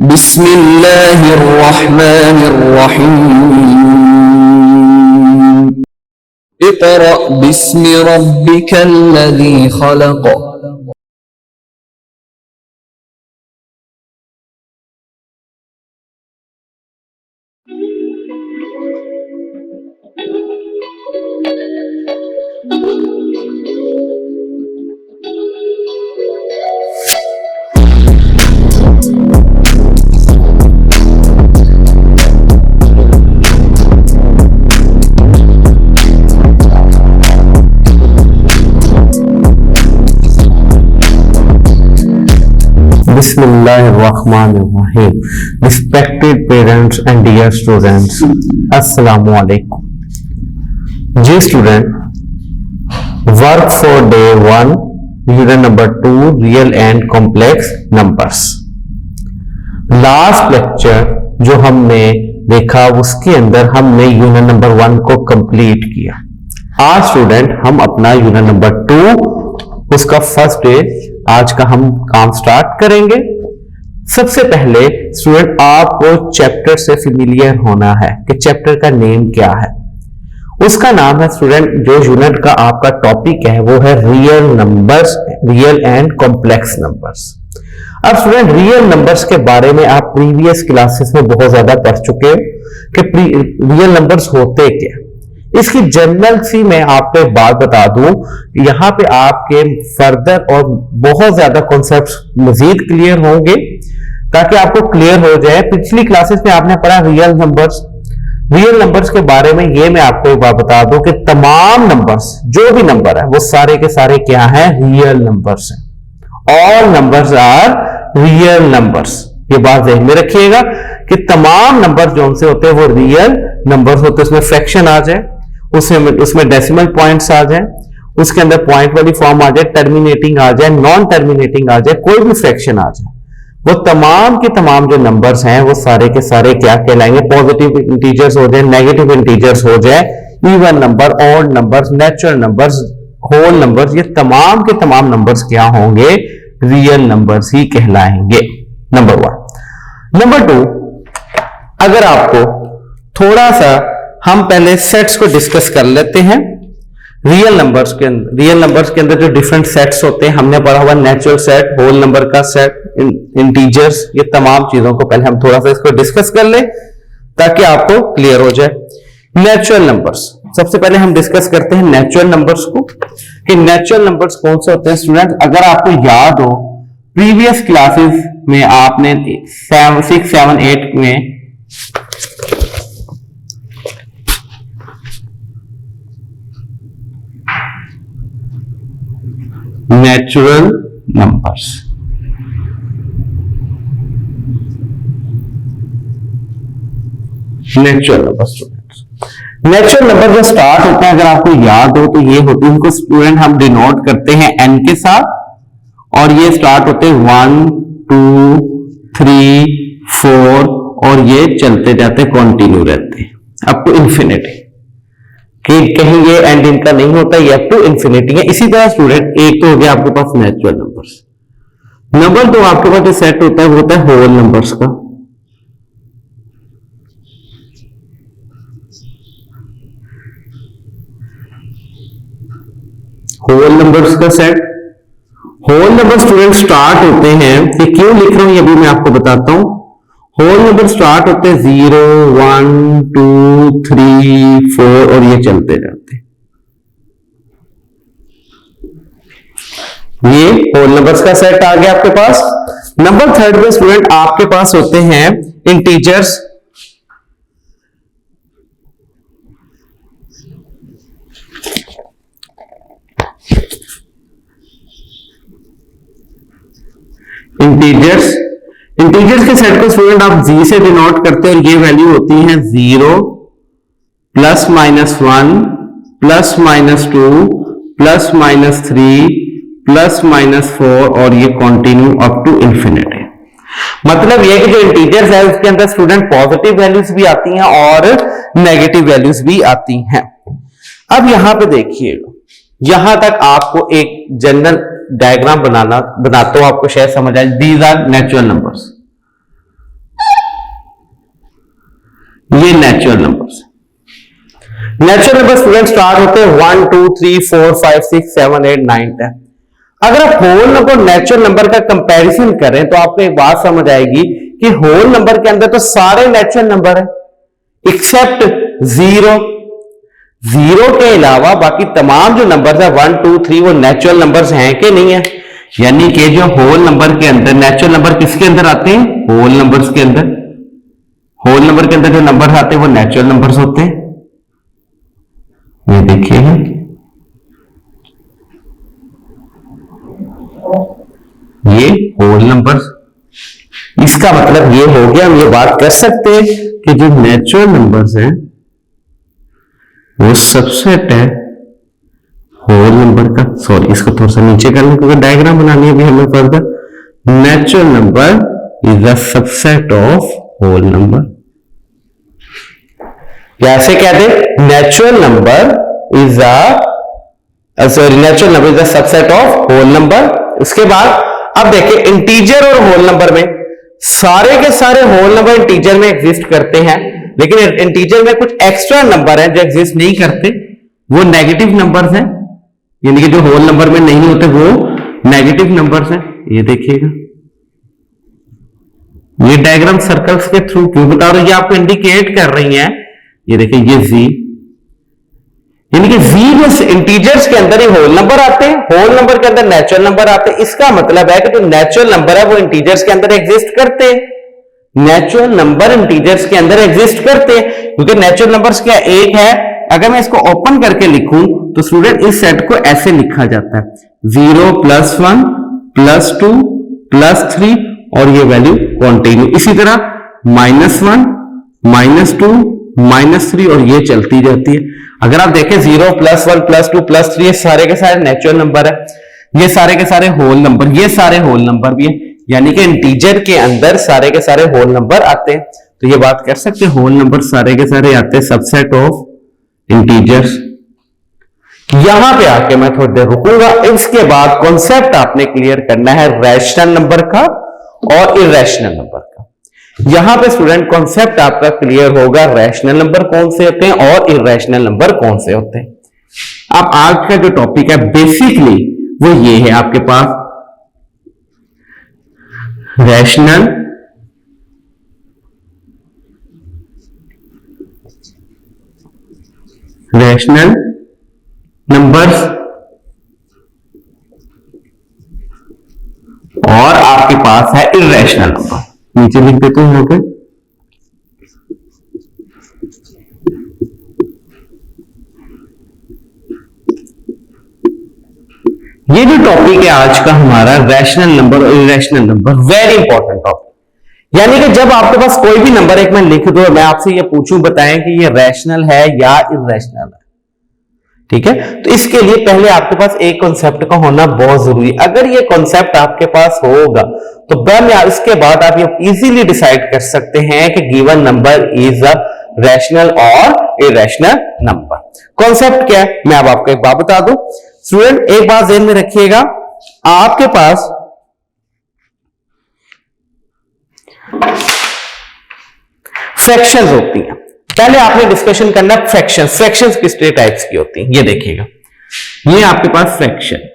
बिस्मिल्लाहिर्रहमानिर्रहीम। Iqra बिस्मि रब्बिकल्लज़ी खलक़। Bismillahirrahmanirrahim. Respected parents and dear students, Assalamu alaikum. Dear student, work for day 1, unit number 2, real and complex numbers. Last lecture जो हमने देखा उसके अंदर हमने यूनिट नंबर 1 को कंप्लीट किया। आज स्टूडेंट हम अपना यूनिट नंबर 2 उसका फर्स्ट डे आज का हम काम स्टार्ट करेंगे। सबसे पहले स्टूडेंट आपको चैप्टर से फेमिलियर होना है कि चैप्टर का नेम क्या है। उसका नाम है स्टूडेंट, जो यूनिट का आपका टॉपिक है वो है real numbers, real and complex numbers. अब स्टूडेंट रियल नंबर्स के बारे में आप प्रीवियस क्लासेस में बहुत ज्यादा पढ़ चुके हो कि रियल नंबर्स होते क्या। इसकी जनरल सी मैं आपको एक बात बता दूं, यहाँ पे आपके फर्दर और बहुत ज्यादा कॉन्सेप्ट्स मजीद क्लियर होंगे ताकि आपको क्लियर हो जाए। पिछली क्लासेस में आपने पढ़ा रियल नंबर्स के बारे में। ये मैं आपको एक बात बता दूं कि तमाम नंबर्स, जो भी नंबर है वो सारे के सारे क्या है, रियल नंबर्स हैं। All numbers are real numbers. ये बात ध्यान में रखिएगा कि तमाम नंबर जो उनसे होते हैं वो रियल नंबर्स होते हैं। उसमें फ्रैक्शन आ जाए, उसमें डेसिमल पॉइंट्स आ जाए, उसके अंदर पॉइंट वाली फॉर्म आ जाए, टर्मिनेटिंग आ जाए, नॉन टर्मिनेटिंग आ जाए, कोई भी फ्रैक्शन आ जाए, वो तमाम के तमाम जो नंबर्स हैं वो सारे के सारे क्या कहलाएंगे, पॉजिटिव इंटीजर्स हो जाए, नेगेटिव इंटीजर्स हो जाए, even number, odd numbers, natural numbers, whole numbers, ये तमाम के तमाम नंबर्स क्या होंगे, रियल नंबर्स ही कहलाएंगे। नंबर 1। नंबर 2, अगर आपको थोड़ा सा हम पहले सेट्स को डिस्कस कर लेते हैं। रियल नंबर्स के अंदर जो डिफरेंट सेट्स होते हैं हमने पढ़ा हुआ, नेचुरल सेट, होल नंबर का सेट, इंटीजर्स, ये तमाम चीजों को पहले हम थोड़ा सा इसको डिस्कस कर ले ताकि आपको क्लियर हो जाए। नेचुरल नंबर्स, सबसे पहले हम डिस्कस करते हैं नेचुरल नंबर्स को कि नेचुरल नंबर्स कौन से होते हैं। स्टूडेंट अगर आपको याद हो प्रीवियस क्लासेस में आपने 6, 7, 8 में नेचुरल नंबर्स, नेचुरल नंबर जो स्टार्ट होते हैं, अगर आपको याद हो तो ये होते हैं, इनको स्टूडेंट हम डिनोट करते हैं n के साथ, और ये स्टार्ट होते हैं 1, 2, 3, 4 और ये चलते जाते कंटिन्यू रहते हैं अप टू इंफिनिटी। कि कहीं ये एंड इनका नहीं होता, ये अप टू इंफिनिटी है। इसी तरह स्टूडेंट एक तो हो गया आपके पास नेचुरल नंबर्स। नंबर 2 आपके पास जो सेट होता है वो होता है होल नंबर्स का। होल नंबर्स का set, whole number student start होते हैं, कि क्यों लिख रहा हूं ये भी मैं आपको बताता हूं। होल नंबर स्टार्ट होते हैं 0, 1, 2, 3, 4 और ये चलते जाते हैं। ये होल नंबर्स का सेट आ गया आपके पास। नंबर 3 में स्टूडेंट आपके पास होते हैं इंटीजर्स। इंटीजर्स के सेट को स्टूडेंट आप जी से डिनोट करते हैं और ये वैल्यू होती है 0, +-1, +-2, +-3, +-4 और ये कंटिन्यू अप टू इंफिनिटी। मतलब ये कि जो इंटीजर्स है उसके अंदर स्टूडेंट पॉजिटिव वैल्यूज भी आती हैं और नेगेटिव वैल्यूज भी आती हैं। अब यहां पे देखिए, यहां तक आपको एक जनरल डायग्राम बनाते हो आपको शायद समझ आए। दीज आर नेचुरल नंबर्स, ये natural numbers. Natural number student start होते हैं 1 2 3 4 5 6 7 8 9 10। अगर आप होल नंबर नेचुरल नंबर का कंपैरिजन करें तो आपको एक बात समझ आएगी कि होल नंबर के अंदर तो सारे नेचुरल नंबर है एक्सेप्ट जीरो। जीरो के अलावा बाकी तमाम जो नंबर है 1 2 3 वो नेचुरल नंबर्स हैं कि नहीं है। यानी कि जो होल नंबर के अंदर नेचुरल नंबर किसके अंदर आते हैं? होल नंबर्स के अंदर। होल नंबर के अंदर जो नंबर आते हैं वो नेचुरल नंबर्स होते हैं। ये देखिएगा, ये होल नंबर्स। इसका मतलब ये हो गया, हम ये बात कर सकते हैं कि जो नेचुरल नंबर्स हैं वो सबसेट है होल नंबर का। सॉरी, इसको थोड़ा सा नीचे कर लें क्योंकि डायग्राम बनानी है अभी हमें further. Natural number is the subset of whole number. कैसे कहते हैं? Natural number is natural number is the subset of whole number. उसके बाद अब देखिए इंटीजर और होल नंबर में सारे के सारे होल नंबर इंटीजर में एग्जिस्ट करते हैं, लेकिन इंटीजर में कुछ एक्स्ट्रा नंबर हैं जो एग्जिस्ट नहीं करते, वो नेगेटिव नंबर्स हैं। यानी कि जो होल नंबर में नहीं होते वो नेगेटिव नंबर्स हैं। ये देखिएगा, ये डायग्राम सर्कल्स के थ्रू क्यों बता रही है, आपको इंडिकेट कर रही है। ये देखिए, ये जी, यानी कि जी में इंटीजर्स के अंदर ही होल नंबर आते हैं, होल नंबर के अंदर नेचुरल नंबर आते हैं। इसका मतलब है कि जो नेचुरल नंबर है वो इंटीजर्स के अंदर एग्जिस्ट करते हैं। नेचुरल नंबर इंटीजर्स के अंदर एग्जिस्ट करते हैं क्योंकि नेचुरल नंबर्स क्या एक है। अगर मैं इसको ओपन करके लिखूं तो स्टूडेंट इस सेट को ऐसे लिखा जाता है 0 +1 +2 +3 और ये वैल्यू कॉन्टिन्यू। इसी तरह -1 -2 -3 और ये चलती जाती है। अगर आप देखें 0 +1 +2 +3 ये सारे के सारे नेचुरल नंबर है, ये सारे के सारे होल नंबर, ये सारे होल नंबर भी है। यानी कि इंटीजर के अंदर सारे के सारे होल नंबर आते हैं। तो ये बात कर सकते हैं होल नंबर सारे के सारे आते हैं सबसेट ऑफ इंटीजर्स। यहां पे आके मैं थोड़ी देर रुकूंगा, इसके बाद कॉन्सेप्ट आपने क्लियर करना है रैशनल नंबर का और इरेशनल नंबर का। यहां पे स्टूडेंट कॉन्सेप्ट आपका क्लियर होगा, रैशनल नंबर कौन से होते हैं और इरेशनल नंबर कौन से होते हैं। अब आज का जो टॉपिक है बेसिकली वो ये है आपके पास रैशनल नंबर्स और आपके पास है इरेशनल नंबर। नीचे लिख देते हैं यहां पे, ये जो टॉपिक है आज का हमारा रैशनल नंबर और irrational number, very important topic. यानी कि जब आपके पास कोई भी नंबर एक मैं लिख दूं, मैं आपसे ये पूछूं बताएं कि ये रैशनल है या इरेशनल है, ठीक है? तो इसके लिए पहले आपके पास एक कॉन्सेप्ट का होना बहुत जरूरी है। अगर ये कॉन्सेप्ट आपके पास होगा तो इसके बाद आप ये इजीली डिसाइड कर सकते हैं कि given number is a rational और इरेशनल नंबर। कॉन्सेप्ट क्या है मैं अब आपको एक बात बता दूं। स्टूडेंट एक बात ध्यान में रखिएगा, आपके पास फ्रैक्शंस होती हैं। पहले आपने डिस्कशन करना फ्रैक्शंस। फ्रैक्शंस किस टाइप्स की होती हैं ये देखिएगा। ये आपके पास फ्रैक्शन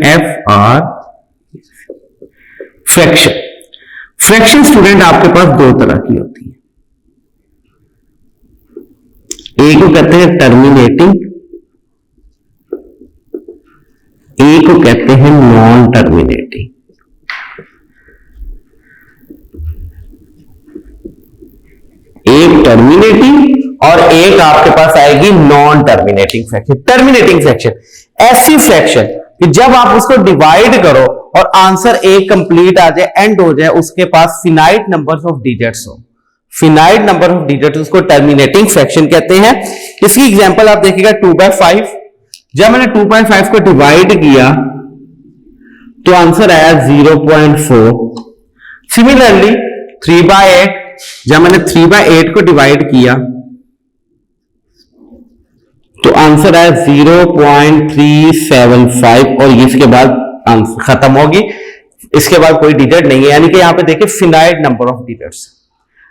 FR फ्रैक्शन स्टूडेंट आपके पास दो तरह की होती है। एक को कहते हैं टर्मिनेटिंग, एक को कहते हैं नॉन टर्मिनेटिंग। एक टर्मिनेटिंग और एक आपके पास आएगी non terminating fraction. Terminating fraction ऐसी फ्रैक्शन कि जब आप उसको डिवाइड करो और आंसर एक कंप्लीट आ जाए, एंड हो जाए, उसके पास फिनाइट नंबर्स ऑफ डिजिट्स हो। फिनाइट नंबर ऑफ डिजिट्स उसको टर्मिनेटिंग फ्रैक्शन कहते हैं। इसकी एग्जांपल आप देखिएगा 2/5। जब मैंने 2/5 को डिवाइड किया तो आंसर आया 0.4। सिमिलरली 3/8, जब मैंने 3/8 को डिवाइड किया तो आंसर आया 0.375 और इसके बाद आंसर खत्म होगी। इसके बाद कोई डिजिट नहीं है, यानी कि यहाँ पे देखिए finite number of digits.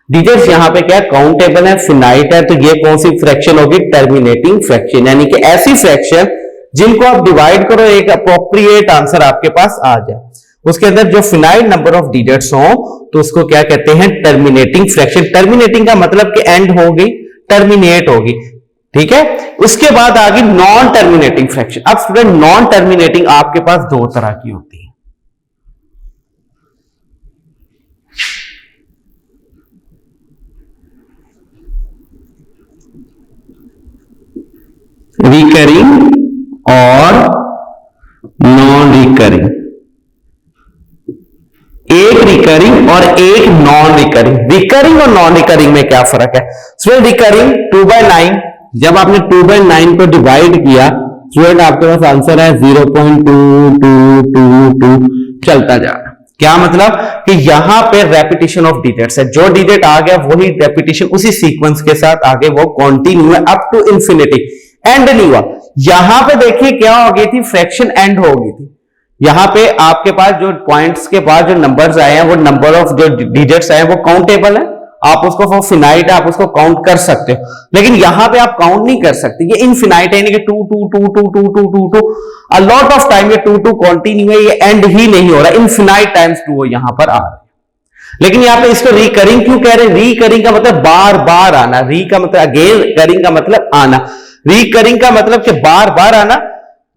Digits यहाँ पे क्या काउंटेबल है, फिनाइट है, तो ये कौन सी फ्रैक्शन होगी, टर्मिनेटिंग फ्रैक्शन, यानी कि ऐसी फ्रैक्शन जिनको आप डिवाइड करो एक अप्रोप्रिएट आंसर आपके पास आ जाए, उसके अंदर जो फिनाइट नंबर ऑफ डिजिट्स हो तो उसको क्या कहते हैं, टर्मिनेटिंग फ्रैक्शन। टर्मिनेटिंग का मतलब कि एंड हो गई, टर्मिनेट होगी, ठीक है। उसके बाद आ गई नॉन टर्मिनेटिंग फ्रैक्शन। अब स्टूडेंट नॉन टर्मिनेटिंग आपके पास दो तरह की होती है, रिकरिंग और नॉन रिकरिंग। एक रिकरिंग और एक नॉन रिकरिंग। रिकरिंग और नॉन रिकरिंग में क्या फर्क है स्टूडेंट? रिकरिंग 2/9, जब आपने 2/9 को डिवाइड किया स्टूडेंट आपके पास आंसर है 0.2222 चलता जा रहा है। क्या मतलब कि यहां पे रेपिटेशन ऑफ डिजिट्स है, जो डिजिट आ गया वही रेपिटेशन उसी सीक्वेंस के साथ आगे वो कंटिन्यू है अप टू इंफिनिटी, एंड नहीं हुआ। यहां पे देखिए क्या हो गई थी, फ्रैक्शन एंड हो गई थी। यहां पे आपके पास जो पॉइंट्स के बाद जो नंबर्स आए हैं वो नंबर ऑफ जो डिजिट्स आए हैं वो काउंटेबल है, आप उसको वो फिनाइट है, आप उसको काउंट कर सकते हो, लेकिन यहां पे आप काउंट नहीं कर सकते, ये इनफिनाइट है, यानी कि 2 2 2 2 2 2 2 2 अ लॉट ऑफ टाइम ये 2 2 कंटिन्यू है, ये एंड ही नहीं हो रहा, इनफिनाइट टाइम्स 2 यहां पर आ रहा है। लेकिन यहां पे इसको रिकरिंग क्यों कह रहे हैं? रिकरिंग का मतलब बार बार आना, री का मतलब अगेन, करिंग का मतलब आना, रिकरिंग का मतलब कि बार बार आना,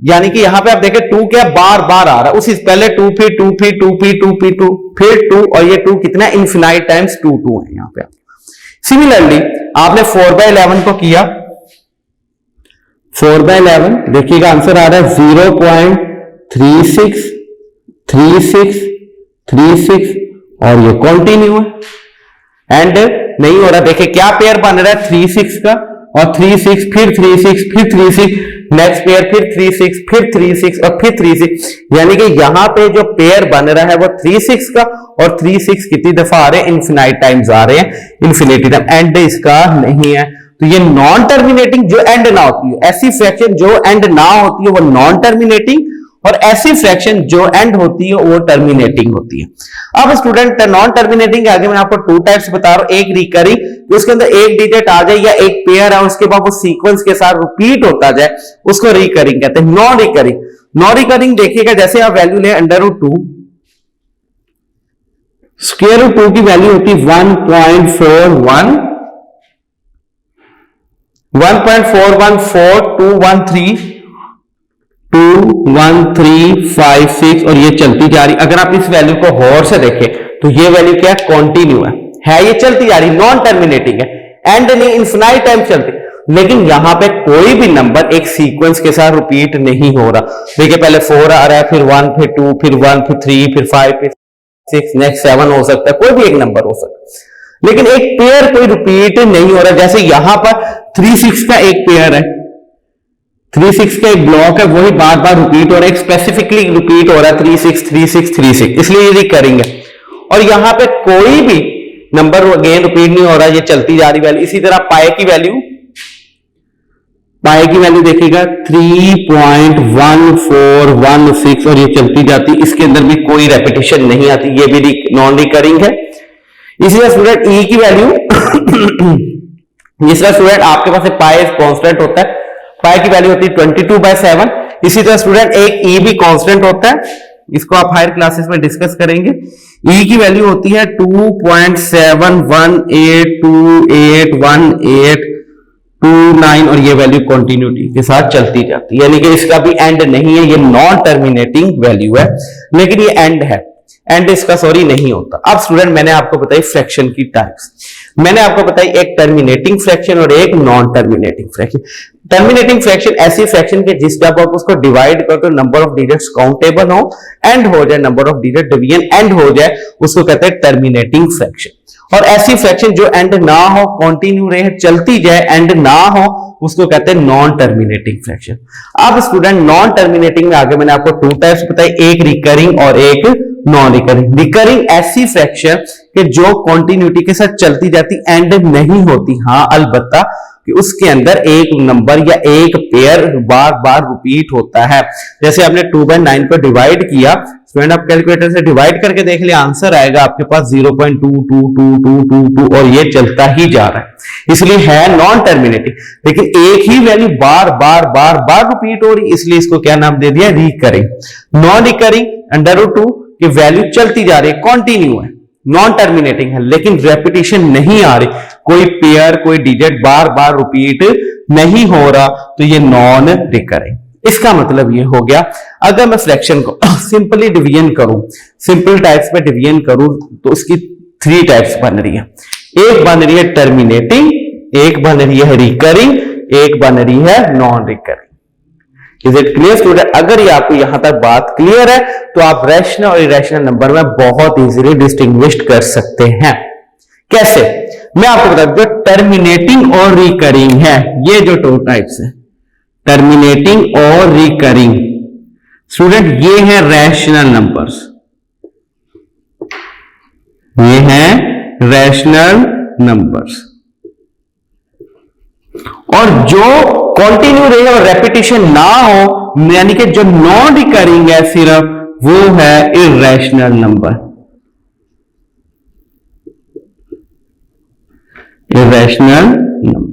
यानी कि यहां पे आप देखें 2 क्या बार बार आ रहा है, उसी पहले 2 फिर 2 फिर 2 फिर 2 फिर 2 फिर 2 और ये 2 कितना इनफिनाइट टाइम्स 2 2 है यहां पे। सिमिलरली आपने 4/11 को किया, 4/11 देखिएगा आंसर आ रहा है 0.363636 और ये कंटिन्यू है, एंड नहीं हो रहा। देखिए क्या पेयर बन रहा है 36 का और 36 फिर 36 फिर 36, नेक्स्ट पेयर फिर 36 फिर 36 और फिर 36, यानी कि यहां पे जो पेयर बन रहा है वो 36 का और 36 कितनी दफा आ रहे हैं, इनफिनाइट टाइम्स आ रहे हैं, इनफिनिटी टाइम, एंड इसका नहीं है। तो ये नॉन टर्मिनेटिंग जो एंड ना होती है, ऐसी फ्रैक्शन जो एंड ना होती है वो नॉन टर्मिनेटिंग, और ऐसी फ्रैक्शन जो एंड होती है वो टर्मिनेटिंग होती है। अब स्टूडेंट नॉन टर्मिनेटिंग के आगे मैं आपको 2 टाइप्स बता रहा हूं, एक रिकरिंग, उसके अंदर एक डिजिट आ जाए या एक पेयर है उसके बाद वो सीक्वेंस के साथ रिपीट होता जाए, उसको रिकरिंग कहते हैं। नॉन रिकरिंग, नॉन रिकरिंग देखिएगा जैसे आप वैल्यू ले √2, स्क्वायर रूट 2 की वैल्यू होती 1.414213 और ये चलती जा रही। अगर आप इस वैल्यू को गौर से देखें तो ये वैल्यू क्या है, कंटिन्यू है ये चलती जा रही, नॉन टर्मिनेटिंग है, एंड नहीं, इनफिनाइट टाइम चलती। लेकिन यहां पे कोई भी नंबर एक सीक्वेंस के साथ रिपीट नहीं हो रहा। देखिए पहले 4 आ रहा है, फिर 1 फिर 2 फिर 1 फिर 3 फिर 5 फिर 6, नेक्स्ट 7 हो सकता है, कोई भी एक नंबर हो सकता है, लेकिन एक पेयर कोई रिपीट नहीं हो रहा। जैसे यहां पर 36 का एक पेयर है, 36 का एक ब्लॉक है, वही बार बार रिपीट हो रहा है, स्पेसिफिकली रिपीट हो रहा है 36 36 36, इसलिए ये करेंगे। और यहां पे कोई भी नंबर अगेन रिपीट नहीं हो रहा, ये चलती जा रही वैल्यू। इसी तरह पाए की वैल्यू देखिएगा 3.1416 और ये चलती जाती, इसके अंदर भी कोई रेपिटेशन नहीं आती, ये भी नॉन रिकरिंग है। इसी तरह स्टूडेंट ई की वैल्यू जिस तरह स्टूडेंट आपके पास पाए कांस्टेंट होता है, पाए की वैल्यू होती है 22/7। इसी तरह स्टूडेंट एक ई भी कांस्टेंट होता है, इसको आप हायर क्लासेस में डिस्कस करेंगे। ई की वैल्यू होती है 2.7182881829 और ये वैल्यू कंटिन्यूटी के साथ चलती जाती है, यानी कि इसका भी एंड नहीं है, ये नॉन टर्मिनेटिंग वैल्यू है, लेकिन ये एंड है, एंड इसका सॉरी नहीं होता। अब स्टूडेंट मैंने आपको बताई फ्रैक्शन की टाइप्स, मैंने आपको बताई एक टर्मिनेटिंग फ्रैक्शन और एक non terminating fraction. Terminating fraction ऐसी फ्रैक्शन के जिस जब आप उसको डिवाइड करो तो नंबर ऑफ डिजिट्स काउंटेबल हो, एंड हो जाए, number of digit division and हो जाए, उसको कहते हैं टर्मिनेटिंग फ्रैक्शन। और ऐसी फ्रैक्शन जो एंड ना हो, कंटिन्यू रहे, चलती जाए, एंड ना हो, उसको कहते हैं नॉन टर्मिनेटिंग फ्रैक्शन। अब स्टूडेंट नॉन टर्मिनेटिंग में आगे मैंने आपको 2 टाइप्स बताई, एक रिकरिंग और एक नॉन रिकरिंग। रिकरिंग ऐसी फ्रैक्शन कि जो कंटिन्यूटी के साथ चलती जाती, एंड नहीं होती। हाँ अलबत्ता कि उसके अंदर एक नंबर या एक पेयर बार बार रिपीट होता है। जैसे आपने 2/9 को डिवाइड किया, स्टूडेंट आप कैलकुलेटर से डिवाइड करके देख लिया, आंसर आएगा आपके पास 0.22222 और ये चलता ही जा रहा है, इसलिए है नॉन टर्मिनेटिंग। लेकिन एक ही वैल्यू बार बार बार बार रिपीट हो रही, इसलिए इसको क्या नाम दे दिया, रिकरिंग। नॉन रिकरिंग √2 की वैल्यू चलती जा रही है, कॉन्टिन्यू है, नॉन टर्मिनेटिंग है, लेकिन रेपिटेशन नहीं आ रही, कोई पेयर कोई डिजिट बार बार रिपीट नहीं हो रहा, तो ये नॉन रिकरिंग। इसका मतलब ये हो गया, अगर मैं फ्रैक्शन को सिंपली डिवीजन करूं, सिंपल टाइप्स में डिवीजन करूं, तो उसकी 3 टाइप्स बन रही है। एक बन रही है टर्मिनेटिंग, एक बन रही है रिकरिंग, एक बन रही है non recurring. Is it clear student? अगर ये आपको यहां तक बात क्लियर है तो आप रैशनल और इरेशनल नंबर में बहुत इजीली डिस्टिंग्विश कर सकते हैं। कैसे? मैं आपको बता दूं, जो टर्मिनेटिंग और रिकरिंग है, ये जो 2 टाइप्स है, टर्मिनेटिंग और रिकरिंग, स्टूडेंट ये है रैशनल नंबर्स, ये है रैशनल नंबर्स। और जो कंटिन्यू रहेगा और रेपिटेशन ना हो, यानी कि जो नॉन रिकरिंग है सिर्फ, वो है irrational number, irrational number.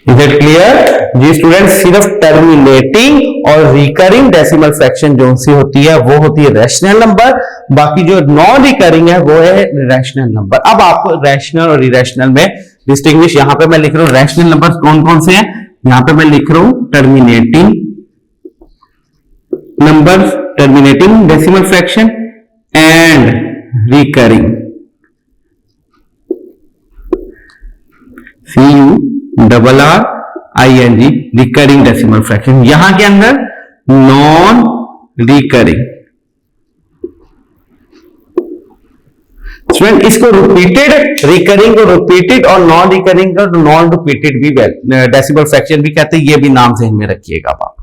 Is it clear जी स्टूडेंट? सिर्फ टर्मिनेटिंग और रिकरिंग डेसिमल फ्रैक्शन जो सी होती है वो होती है रैशनल नंबर, बाकी जो नॉन रिकरिंग है वो है रैशनल नंबर। अब आपको रैशनल और इरेशनल में डिस्टिंग्विश, यहां पे मैं लिख रहा हूं रैशनल नंबर कौन कौन से हैं, यहां पे मैं लिख रहा हूं terminating number, terminating decimal fraction and recurring, CURRING, recurring decimal fraction. यहां के अंदर नॉन रिकरिंग, स्टूडेंट इसको रिपीटेड, रिकरिंग को रिपीटेड और नॉन रिकरिंग को नॉन रिपीटेड भी डेसिमल फ्रैक्शन भी कहते हैं, ये भी नाम ज़हन में रखिएगा आप।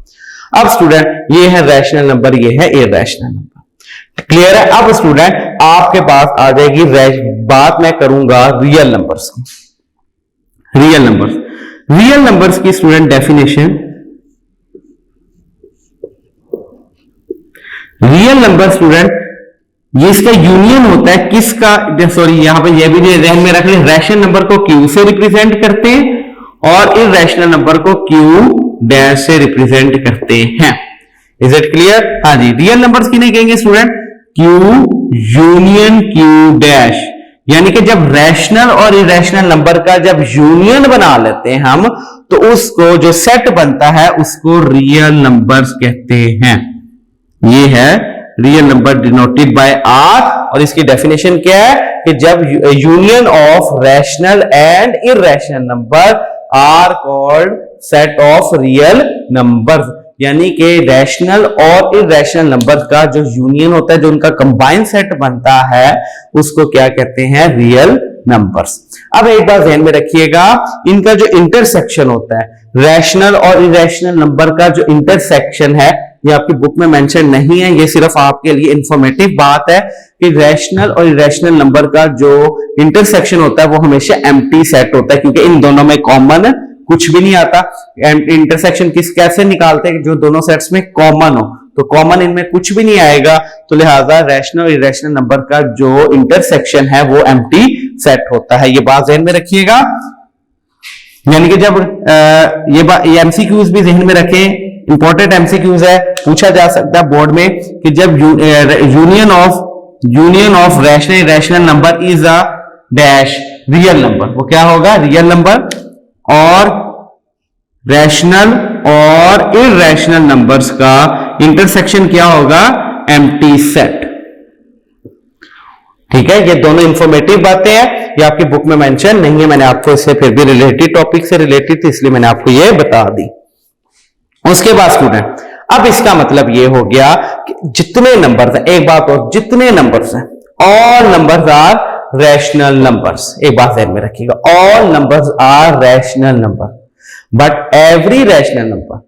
अब स्टूडेंट ये है रैशनल नंबर, ये है इरेशनल नंबर। क्लियर है? अब स्टूडेंट आपके पास आ जाएगी बात मैं करूंगा रियल नंबर्स की। रियल नंबर्स, रियल नंबर्स की student definition, real number student ये इसका यूनियन होता है किसका, सॉरी यहां पे ये भी ध्यान में रख ले, रैशनल नंबर को Q से रिप्रेजेंट करते हैं और इर्रेशनल नंबर को Q डैश से रिप्रेजेंट करते हैं। Is it clear? हाँ जी, रियल नंबर्स की नहीं कहेंगे student, Q union Q dash, यानी कि जब रैशनल और इरेशनल नंबर का जब यूनियन बना लेते हैं हम, तो उसको जो सेट बनता है उसको रियल नंबर्स कहते हैं। ये है real number denoted by R, और इसकी डेफिनेशन क्या है कि जब union of rational and irrational number are called set of real numbers, यानी कि रैशनल और इरेशनल नंबर का जो यूनियन होता है, जो उनका कंबाइंड सेट बनता है, उसको क्या कहते हैं, रियल नंबर्स। अब एक बात ध्यान में रखिएगा, इनका जो इंटरसेक्शन होता है, रैशनल और इरेशनल नंबर का जो इंटरसेक्शन है, ये आपकी बुक में मेंशन नहीं है, ये सिर्फ आपके लिए इंफॉर्मेटिव बात है कि रैशनल और इरेशनल नंबर का जो इंटरसेक्शन होता है वो हमेशा एम्प्टी सेट होता है, क्योंकि इन दोनों में कॉमन कुछ भी नहीं आता। इंटरसेक्शन कैसे निकालते हैं, जो दोनों सेट्स में कॉमन हो, तो कॉमन इनमें कुछ भी नहीं आएगा, तो लिहाजा रैशनल और इरेशनल नंबर का जो इंटरसेक्शन है वो एम्प्टी सेट होता है। ये बात ध्यान में रखिएगा, यानी कि जब ये एमसीक्यूज भी ध्यान में रखें, इंपॉर्टेंट एमसीक्यूज है, पूछा जा सकता है बोर्ड में कि जब union of rational irrational number is a dash real number, वो क्या होगा, रियल नंबर, और रैशनल और इरेशनल नंबर्स का इंटरसेक्शन क्या होगा, एम्प्टी सेट। ठीक है, ये दोनों इंफॉर्मेटिव बातें हैं, ये आपकी बुक में मेंशन नहीं है, मैंने आपको इससे फिर भी रिलेटेड टॉपिक से रिलेटेड थी, इसलिए मैंने आपको ये बता दी। उसके बाद स्टूडेंट, अब इसका मतलब ये हो गया कि जितने नंबर्स हैं, एक बात और, जितने नंबर्स हैं, all numbers are rational numbers. एक बात ध्यान में रखिएगा, all numbers are rational number but every rational number,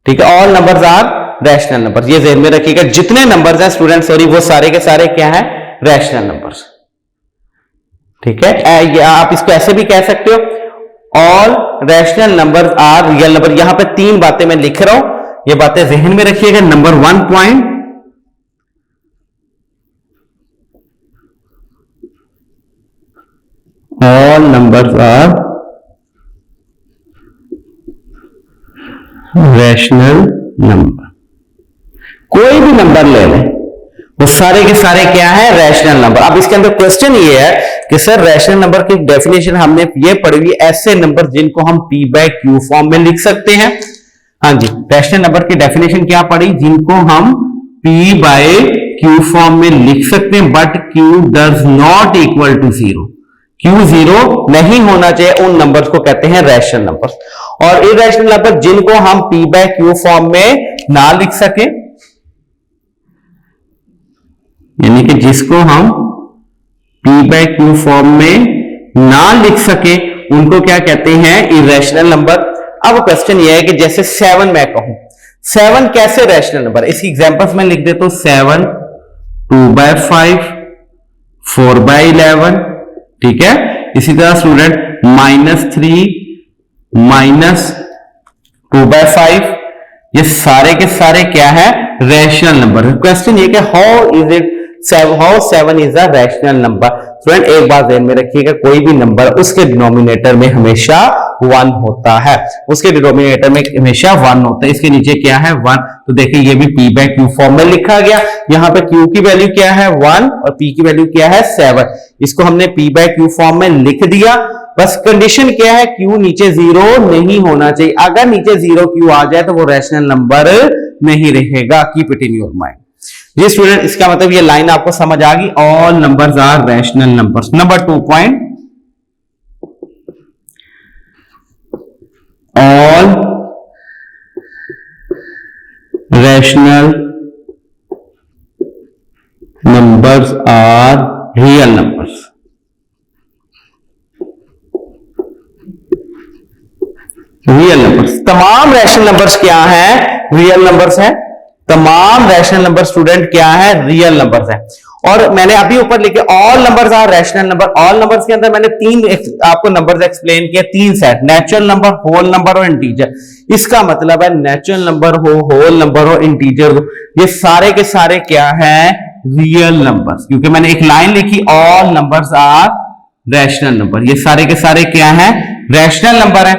ठीक है, all numbers are rational number, ये ध्यान में रखिएगा, जितने नंबर्स हैं स्टूडेंट, सॉरी, वो सारे के सारे क्या है, रैशनल नंबर्स। ठीक है, या आप इसको ऐसे भी कह सकते हो, all rational numbers are real number. यहां पे तीन बातें मैं लिख रहा हूं, ये बातें जहन में रखिएगा। Number 1 point, all numbers are rational number. कोई भी नंबर ले लें, वो सारे के सारे क्या है, रैशनल नंबर। अब इसके अंदर क्वेश्चन ये है कि सर रैशनल नंबर की डेफिनेशन हमने ये पढ़ी हुई, ऐसे नंबर जिनको हम p बाय क्यू फॉर्म में लिख सकते हैं। हाँ जी, रैशनल नंबर की डेफिनेशन क्या पढ़ी, जिनको हम p बाय क्यू फॉर्म में लिख सकते हैं, but q does not equal to 0। q 0 नहीं होना चाहिए, उन नंबर्स को कहते हैं रैशनल नंबर। और इरैशनल नंबर जिनको हम p बाय क्यू फॉर्म में ना लिख सके, यानी कि जिसको हम p बाय क्यू फॉर्म में ना लिख सके, उनको क्या कहते हैं, इरैशनल नंबर। अब क्वेश्चन ये है कि जैसे 7 मैं कहूं, 7 कैसे रैशनल नंबर, इसकी एग्जांपल्स में लिख देता हूं। 7 2 बाय 5 4 बाय 11, ठीक है। इसी तरह स्टूडेंट -3 -2 बाय 5, ये सारे के सारे क्या है, रैशनल नंबर। क्वेश्चन ये कि how is it, how 7 is a rational number. Student एक बात ध्यान में रखिएगा, कोई भी नंबर उसके डिनोमिनेटर में हमेशा 1 होता है, उसके डिनोमिनेटर में हमेशा 1 होता है। इसके नीचे क्या है, 1। तो देखिए ये भी p बाय क्यू फॉर्म में लिखा गया। यहां पे q की वैल्यू क्या है, 1, और p की वैल्यू क्या है, 7। इसको हमने p बाय क्यू फॉर्म में लिख दिया। बस कंडीशन क्या है, q नीचे 0 नहीं होना चाहिए। अगर नीचे 0 q आ जाए तो वो रैशनल नंबर नहीं रहेगा। Keep it in your mind. जी स्टूडेंट, इसका मतलब ये लाइन आपको समझ आ गई, all numbers are rational numbers. Number 2 point, all rational numbers are real numbers. Real numbers, तमाम रैशनल नंबर्स क्या है, रियल नंबर्स है। तमाम रैशनल नंबर स्टूडेंट क्या है, रियल नंबर्स है। और मैंने अभी ऊपर लिखे all numbers are rational number. All numbers के अंदर मैंने आपको नंबर्स एक्सप्लेन किए, 3 set, natural number, whole number और इंटीजर। इसका मतलब है नेचुरल नंबर हो, होल नंबर हो, इंटीजर हो, ये सारे के सारे क्या है, रियल नंबर्स। क्योंकि मैंने एक लाइन लिखी, all numbers are rational number, ये सारे के सारे क्या है, रैशनल नंबर है।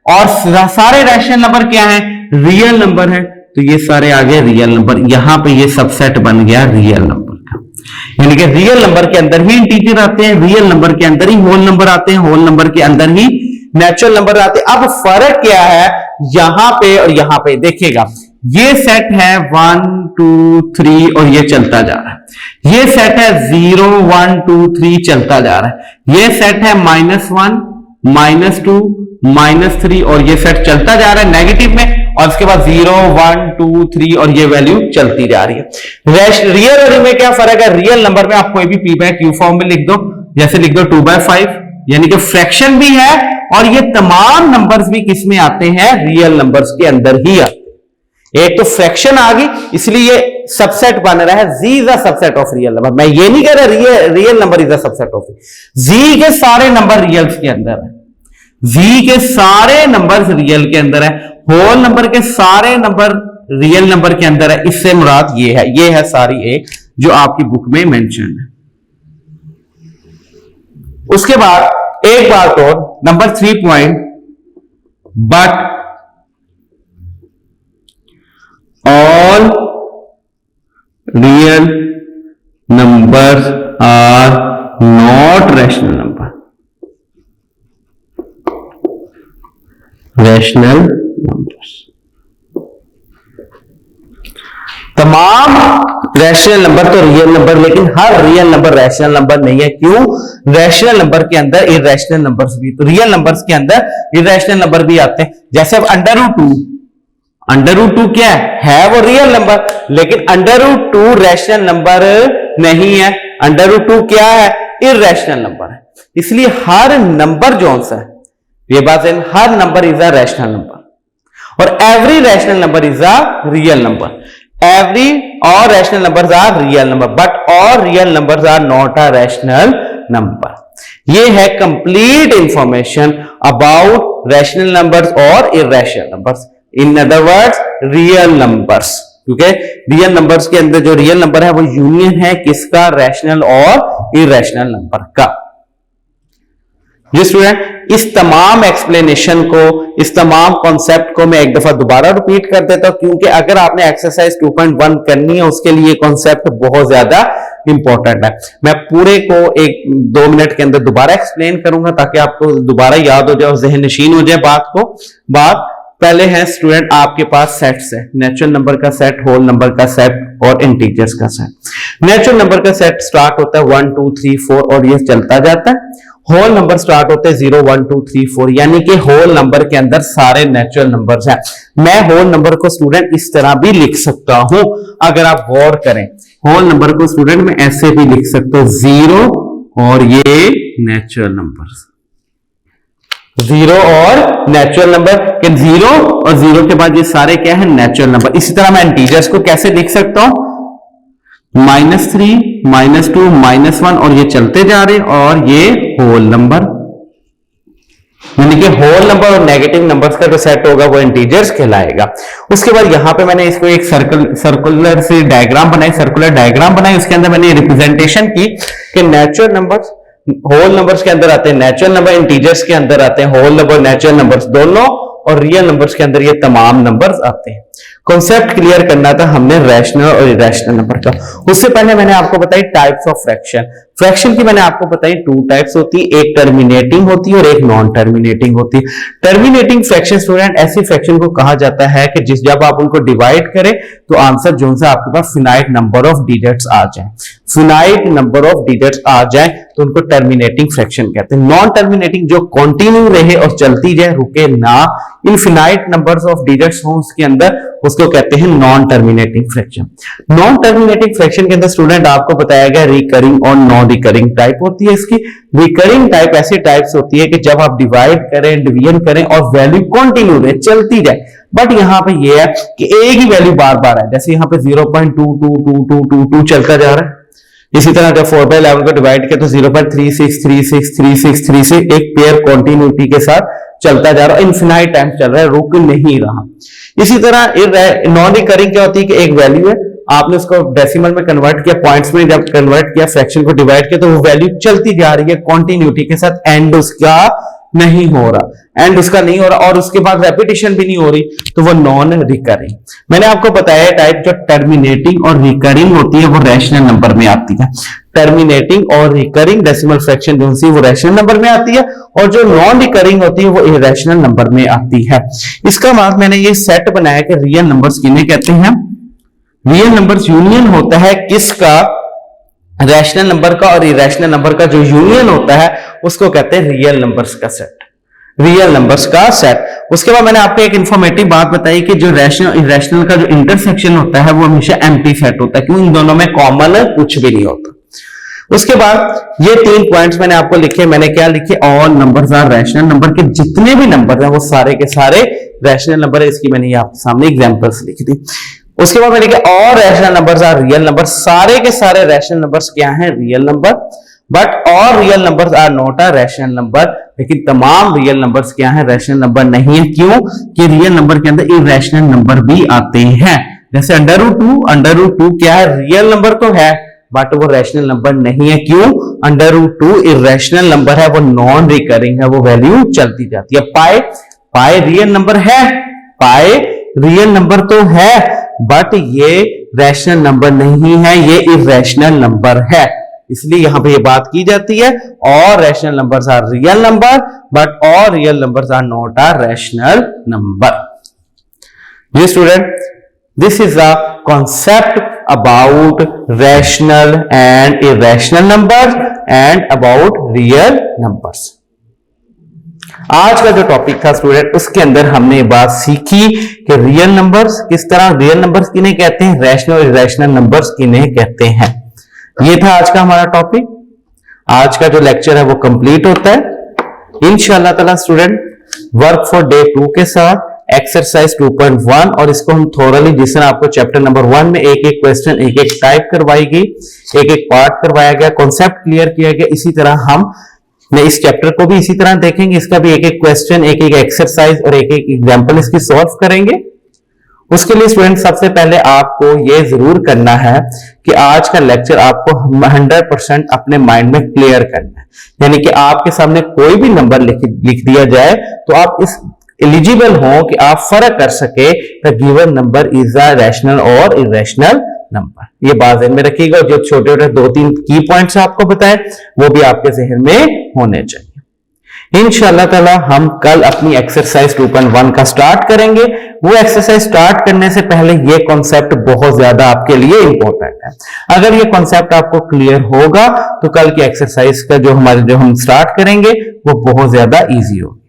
और सारे रैशनल नंबर क्या है, रियल नंबर है। तो ये सारे आ गए रियल नंबर। यहां पे ये सबसेट बन गया रियल नंबर का, यानी कि रियल नंबर के अंदर ही इंटीजर आते हैं, रियल नंबर के अंदर ही होल नंबर आते हैं, होल नंबर के अंदर ही नेचुरल नंबर आते हैं। अब फर्क क्या है यहां पे और यहां पे, देखिएगा ये सेट है 1 2 3 और ये चलता जा रहा है। ये सेट है 0 1 2 3 चलता जा रहा है। ये सेट है -1 -2 -3 और ये सेट चलता जा रहा है नेगेटिव में, और उसके बाद 0 1 2 3 और ये वैल्यू चलती जा रही है। रियल और में क्या फर्क है, रियल नंबर में आप कोई भी p बाय क्यू फॉर्म में लिख दो, जैसे लिख दो 2 बाय 5, यानी कि फ्रैक्शन भी है, और ये तमाम नंबर्स भी किसमें आते हैं, रियल नंबर्स के अंदर ही आते हैं। एक तो फ्रैक्शन आ गई, इसलिए ये सबसेट बन रहा है, z is a subset of real number. मैं ये नहीं कह रहा real number is a subset of, z के सारे नंबर रियल्स के अंदर है, z के सारे नंबर रियल के अंदर है, होल नंबर के सारे नंबर रियल नंबर के अंदर है। इससे मुराद ये है सारी एक जो आपकी बुक में मेंशन है। उसके बाद एक बात और, number 3 point, but all real numbers are not rational number. Rational numbers, तमाम रैशनल नंबर तो रियल नंबर, लेकिन हर रियल नंबर रैशनल नंबर नहीं है। क्यों, रैशनल नंबर के अंदर इरैशनल नंबर्स भी, तो रियल नंबर्स के अंदर इरैशनल नंबर भी आते हैं। जैसे अब √2 क्या है वो रियल नंबर, लेकिन √2 रैशनल नंबर नहीं है। √2 क्या है, इरैशनल नंबर है। इसलिए हर नंबर जो सा है, ये बात है, हर number is a rational number, और every rational number is a real number. Every all rational numbers are real number, but all real numbers are not a rational number. ये है complete information about rational numbers और irrational numbers, in other words real numbers. क्योंकि real numbers के अंदर जो real number है वो union है किसका, रैशनल और इरेशनल नंबर का। जी स्टूडेंट, इस तमाम एक्सप्लेनेशन को, इस तमाम कॉन्सेप्ट को मैं एक दफा दोबारा रिपीट कर देता हूं, क्योंकि अगर आपने एक्सरसाइज 2.1 करनी है उसके लिए कॉन्सेप्ट बहुत ज्यादा इंपॉर्टेंट है। मैं पूरे को 1-2 मिनट के अंदर दोबारा एक्सप्लेन करूंगा ताकि आपको दोबारा याद हो जाए, जहन नशीन हो जाए बात पहले है स्टूडेंट, आपके पास सेट्स है, नेचुरल नंबर का सेट, होल नंबर का सेट और इंटीजर्स का सेट। नेचुरल नंबर का सेट स्टार्ट होता है 1 2 3 4 और ये चलता जाता है। होल नंबर स्टार्ट होते हैं 0 1 2 3 4, यानी कि होल नंबर के अंदर सारे नेचुरल नंबर्स हैं। मैं होल नंबर को स्टूडेंट इस तरह भी लिख सकता हूं, अगर आप गौर करें, होल नंबर को स्टूडेंट मैं ऐसे भी लिख सकता हूं, 0 और ये नेचुरल नंबर्स, 0 और नेचुरल नंबर के 0 और 0 के बाद ये सारे क्या है, नेचुरल नंबर। इसी तरह मैं इंटीजर्स को कैसे लिख सकता हूं, -3 -2 -1 और ये चलते जा रहे, और ये होल नंबर, यानी कि होल नंबर और नेगेटिव नंबर्स का जो सेट होगा वो इंटीजर्स कहलाएगा। उसके बाद यहां पे मैंने इसको एक सर्कुलर से डायग्राम बनाई, सर्कुलर डायग्राम बनाई, उसके अंदर मैंने रिप्रेजेंटेशन की कि नेचुरल नंबर्स होल नंबर्स के अंदर आते हैं, नेचुरल नंबर इंटीजर्स के अंदर आते हैं, होल नंबर नेचुरल नंबर्स दोनों, और रियल नंबर्स के अंदर ये तमाम नंबर्स आते हैं। कॉन्सेप्ट क्लियर करना था हमने रैशनल और इरेशनल नंबर का। उससे पहले मैंने आपको बताई टाइप्स ऑफ फ्रैक्शन। फ्रैक्शन की मैंने आपको बताई 2 टाइप्स होती है, एक टर्मिनेटिंग होती है और एक नॉन टर्मिनेटिंग होती है। टर्मिनेटिंग फ्रैक्शन स्टूडेंट ऐसी फ्रैक्शन को कहा जाता है कि जब आप उनको डिवाइड करें तो आंसर जो सा आपके पास फिनाइट नंबर ऑफ डिजिट्स आ जाए, फिनाइट नंबर ऑफ डिजिट्स आ जाए तो उनको टर्मिनेटिंग फ्रैक्शन कहते हैं। नॉन टर्मिनेटिंग जो कंटिन्यू रहे और चलती जाए, रुके ना, इनफिनाइट नंबर्स ऑफ डिजिट्स हो उसके अंदर, उसको कहते हैं non terminating fraction. Non terminating fraction के अंदर स्टूडेंट आपको बताया गया रिकरिंग और नॉन रिकरिंग टाइप होती है इसकी। रिकरिंग टाइप ऐसी टाइप्स होती है कि जब आप डिवाइड करें, डिवीजन करें और वैल्यू कंटिन्यू रहे, चलती जाए, बट यहां पे ये है कि एक ही वैल्यू बार बार है, जैसे यहां पे 0.222222 चलता जा रहा है। इसी तरह जब 4/11 को डिवाइड किया तो 0.36363636 एक पेयर कंटिन्यूटी के साथ चलता जा रहा है, इनफिनाइट टाइम चल रहा है, रुक नहीं रहा। इसी तरह नॉन रिकरिंग क्या होती है कि एक वैल्यू है, आपने उसको डेसिमल में कन्वर्ट किया, पॉइंट्स में जब कन्वर्ट किया, फ्रैक्शन को डिवाइड किया तो वो वैल्यू चलती जा रही है कंटिन्यूटी के साथ, एंड उसका नहीं हो रहा, और उसके बाद रेपिटेशन भी नहीं हो रही, तो वो नॉन रिकरिंग। मैंने आपको बताया टाइप जो टर्मिनेटिंग और रिकरिंग होती है वो रैशनल नंबर में आती है। टर्मिनेटिंग और रिकरिंग डेसिमल फ्रैक्शन जो सी वो रैशनल नंबर में आती है, और जो नॉन रिकरिंग होती है वो इरेशनल नंबर में आती है। इसका बाद मैंने ये सेट बनाया कि रियल नंबर्स किन्हें कहते हैं। रियल नंबर्स यूनियन होता है किसका, रैशनल नंबर का, और इरेशनल नंबर का जो यूनियन होता है उसको कहते हैं रियल नंबर्स का सेट, रियल नंबर्स का सेट। उसके बाद मैंने आपको एक इंफॉर्मेटिव बात बताई कि जो रैशनल इरेशनल का जो इंटरसेक्शन होता है वो हमेशा एम्प्टी सेट होता है, क्यों, इन दोनों में कॉमन कुछ भी नहीं होता। उसके बाद ये 3 पॉइंट्स मैंने आपको लिखे, मैंने क्या लिखे, all numbers are rational number के जितने भी नंबर हैं वो सारे के सारे रैशनल नंबर है। इसकी मैंने आपके सामने एग्जांपल्स लिखी थी। उसके बाद मैंने कहा all rational numbers are real number, सारे के सारे रैशनल नंबर्स क्या हैं, real number, but all real numbers are not a rational number, लेकिन तमाम रियल नंबर्स क्या हैं, रैशनल नंबर नहीं है। क्यों कि रियल नंबर के अंदर इरेशनल नंबर भी आते हैं, जैसे √2 क्या है, रियल नंबर तो है बट वो रैशनल नंबर नहीं है। क्यों, √2 इरेशनल नंबर है, वो नॉन रिकरिंग है, वो वैल्यू चलती जाती है। पाई रियल नंबर है, पाई रियल नंबर तो है बट ये रैशनल नंबर नहीं है, ये इरेशनल नंबर है। इसलिए यहां पे ये बात की जाती है और rational numbers are real number but all real numbers are not a rational number. ये student, this is a concept about rational and irrational numbers and about real numbers. आज का जो टॉपिक था स्टूडेंट, उसके अंदर हमने बात सीखी कि रियल नंबर्स किस तरह, रियल नंबर्स किन्हें कहते हैं, रैशनल और इरेशनल नंबर्स किन्हें कहते हैं। ये था आज का हमारा टॉपिक। आज का जो लेक्चर है वो कंप्लीट होता है इंशाअल्लाह ताला स्टूडेंट, वर्क फॉर डे 2 के साथ एक्सरसाइज 2.1, और इसको हम थोरली, जिस तरह आपको चैप्टर नंबर 1 में एक एक क्वेश्चन एक एक टाइप करवाई गई, एक एक पार्ट करवाया गया, कॉन्सेप्ट क्लियर किया गया, इसी तरह हम मैं इस चैप्टर को भी इसी तरह देखेंगे, इसका भी एक एक क्वेश्चन, एक एक एक्सरसाइज और एक एक एग्जाम्पल इसकी सॉल्व करेंगे। उसके लिए स्टूडेंट सबसे पहले आपको ये जरूर करना है कि आज का लेक्चर आपको 100% अपने माइंड में क्लियर करना है। यानी कि आपके सामने कोई भी नंबर लिख दिया जाए तो आप इस एलिजिबल हो कि आप फर्क कर सके the given number is a rational और इरेशनल नंबर। ये बात ज़हन में रखिएगा। जो छोटे छोटे 2-3 की पॉइंट्स आपको बताए वो भी आपके जहन में होने चाहिए। इंशाअल्लाह ताला हम कल अपनी एक्सरसाइज 2.1 का स्टार्ट करेंगे। वो एक्सरसाइज स्टार्ट करने से पहले ये कॉन्सेप्ट बहुत ज्यादा आपके लिए इंपॉर्टेंट है। अगर ये कॉन्सेप्ट आपको क्लियर होगा तो कल की एक्सरसाइज का जो हम स्टार्ट करेंगे वो बहुत ज्यादा इजी होगी।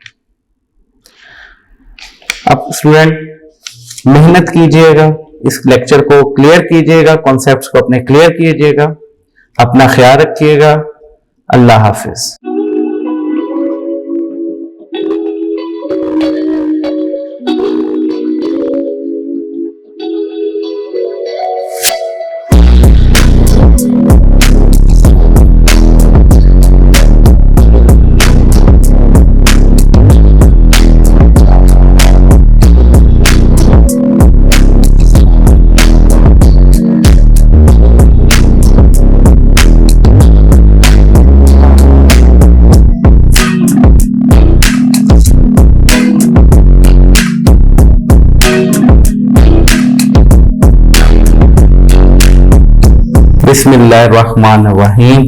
अब स्टूडेंट मेहनत कीजिएगा, इस लेक्चर को क्लियर कीजिएगा, कॉन्सेप्ट्स को अपने क्लियर कीजिएगा, अपना ख्याल रखिएगा। अल्लाह हाफिज। बिस्मिल्लाहिर्रहमानिर्रहीम।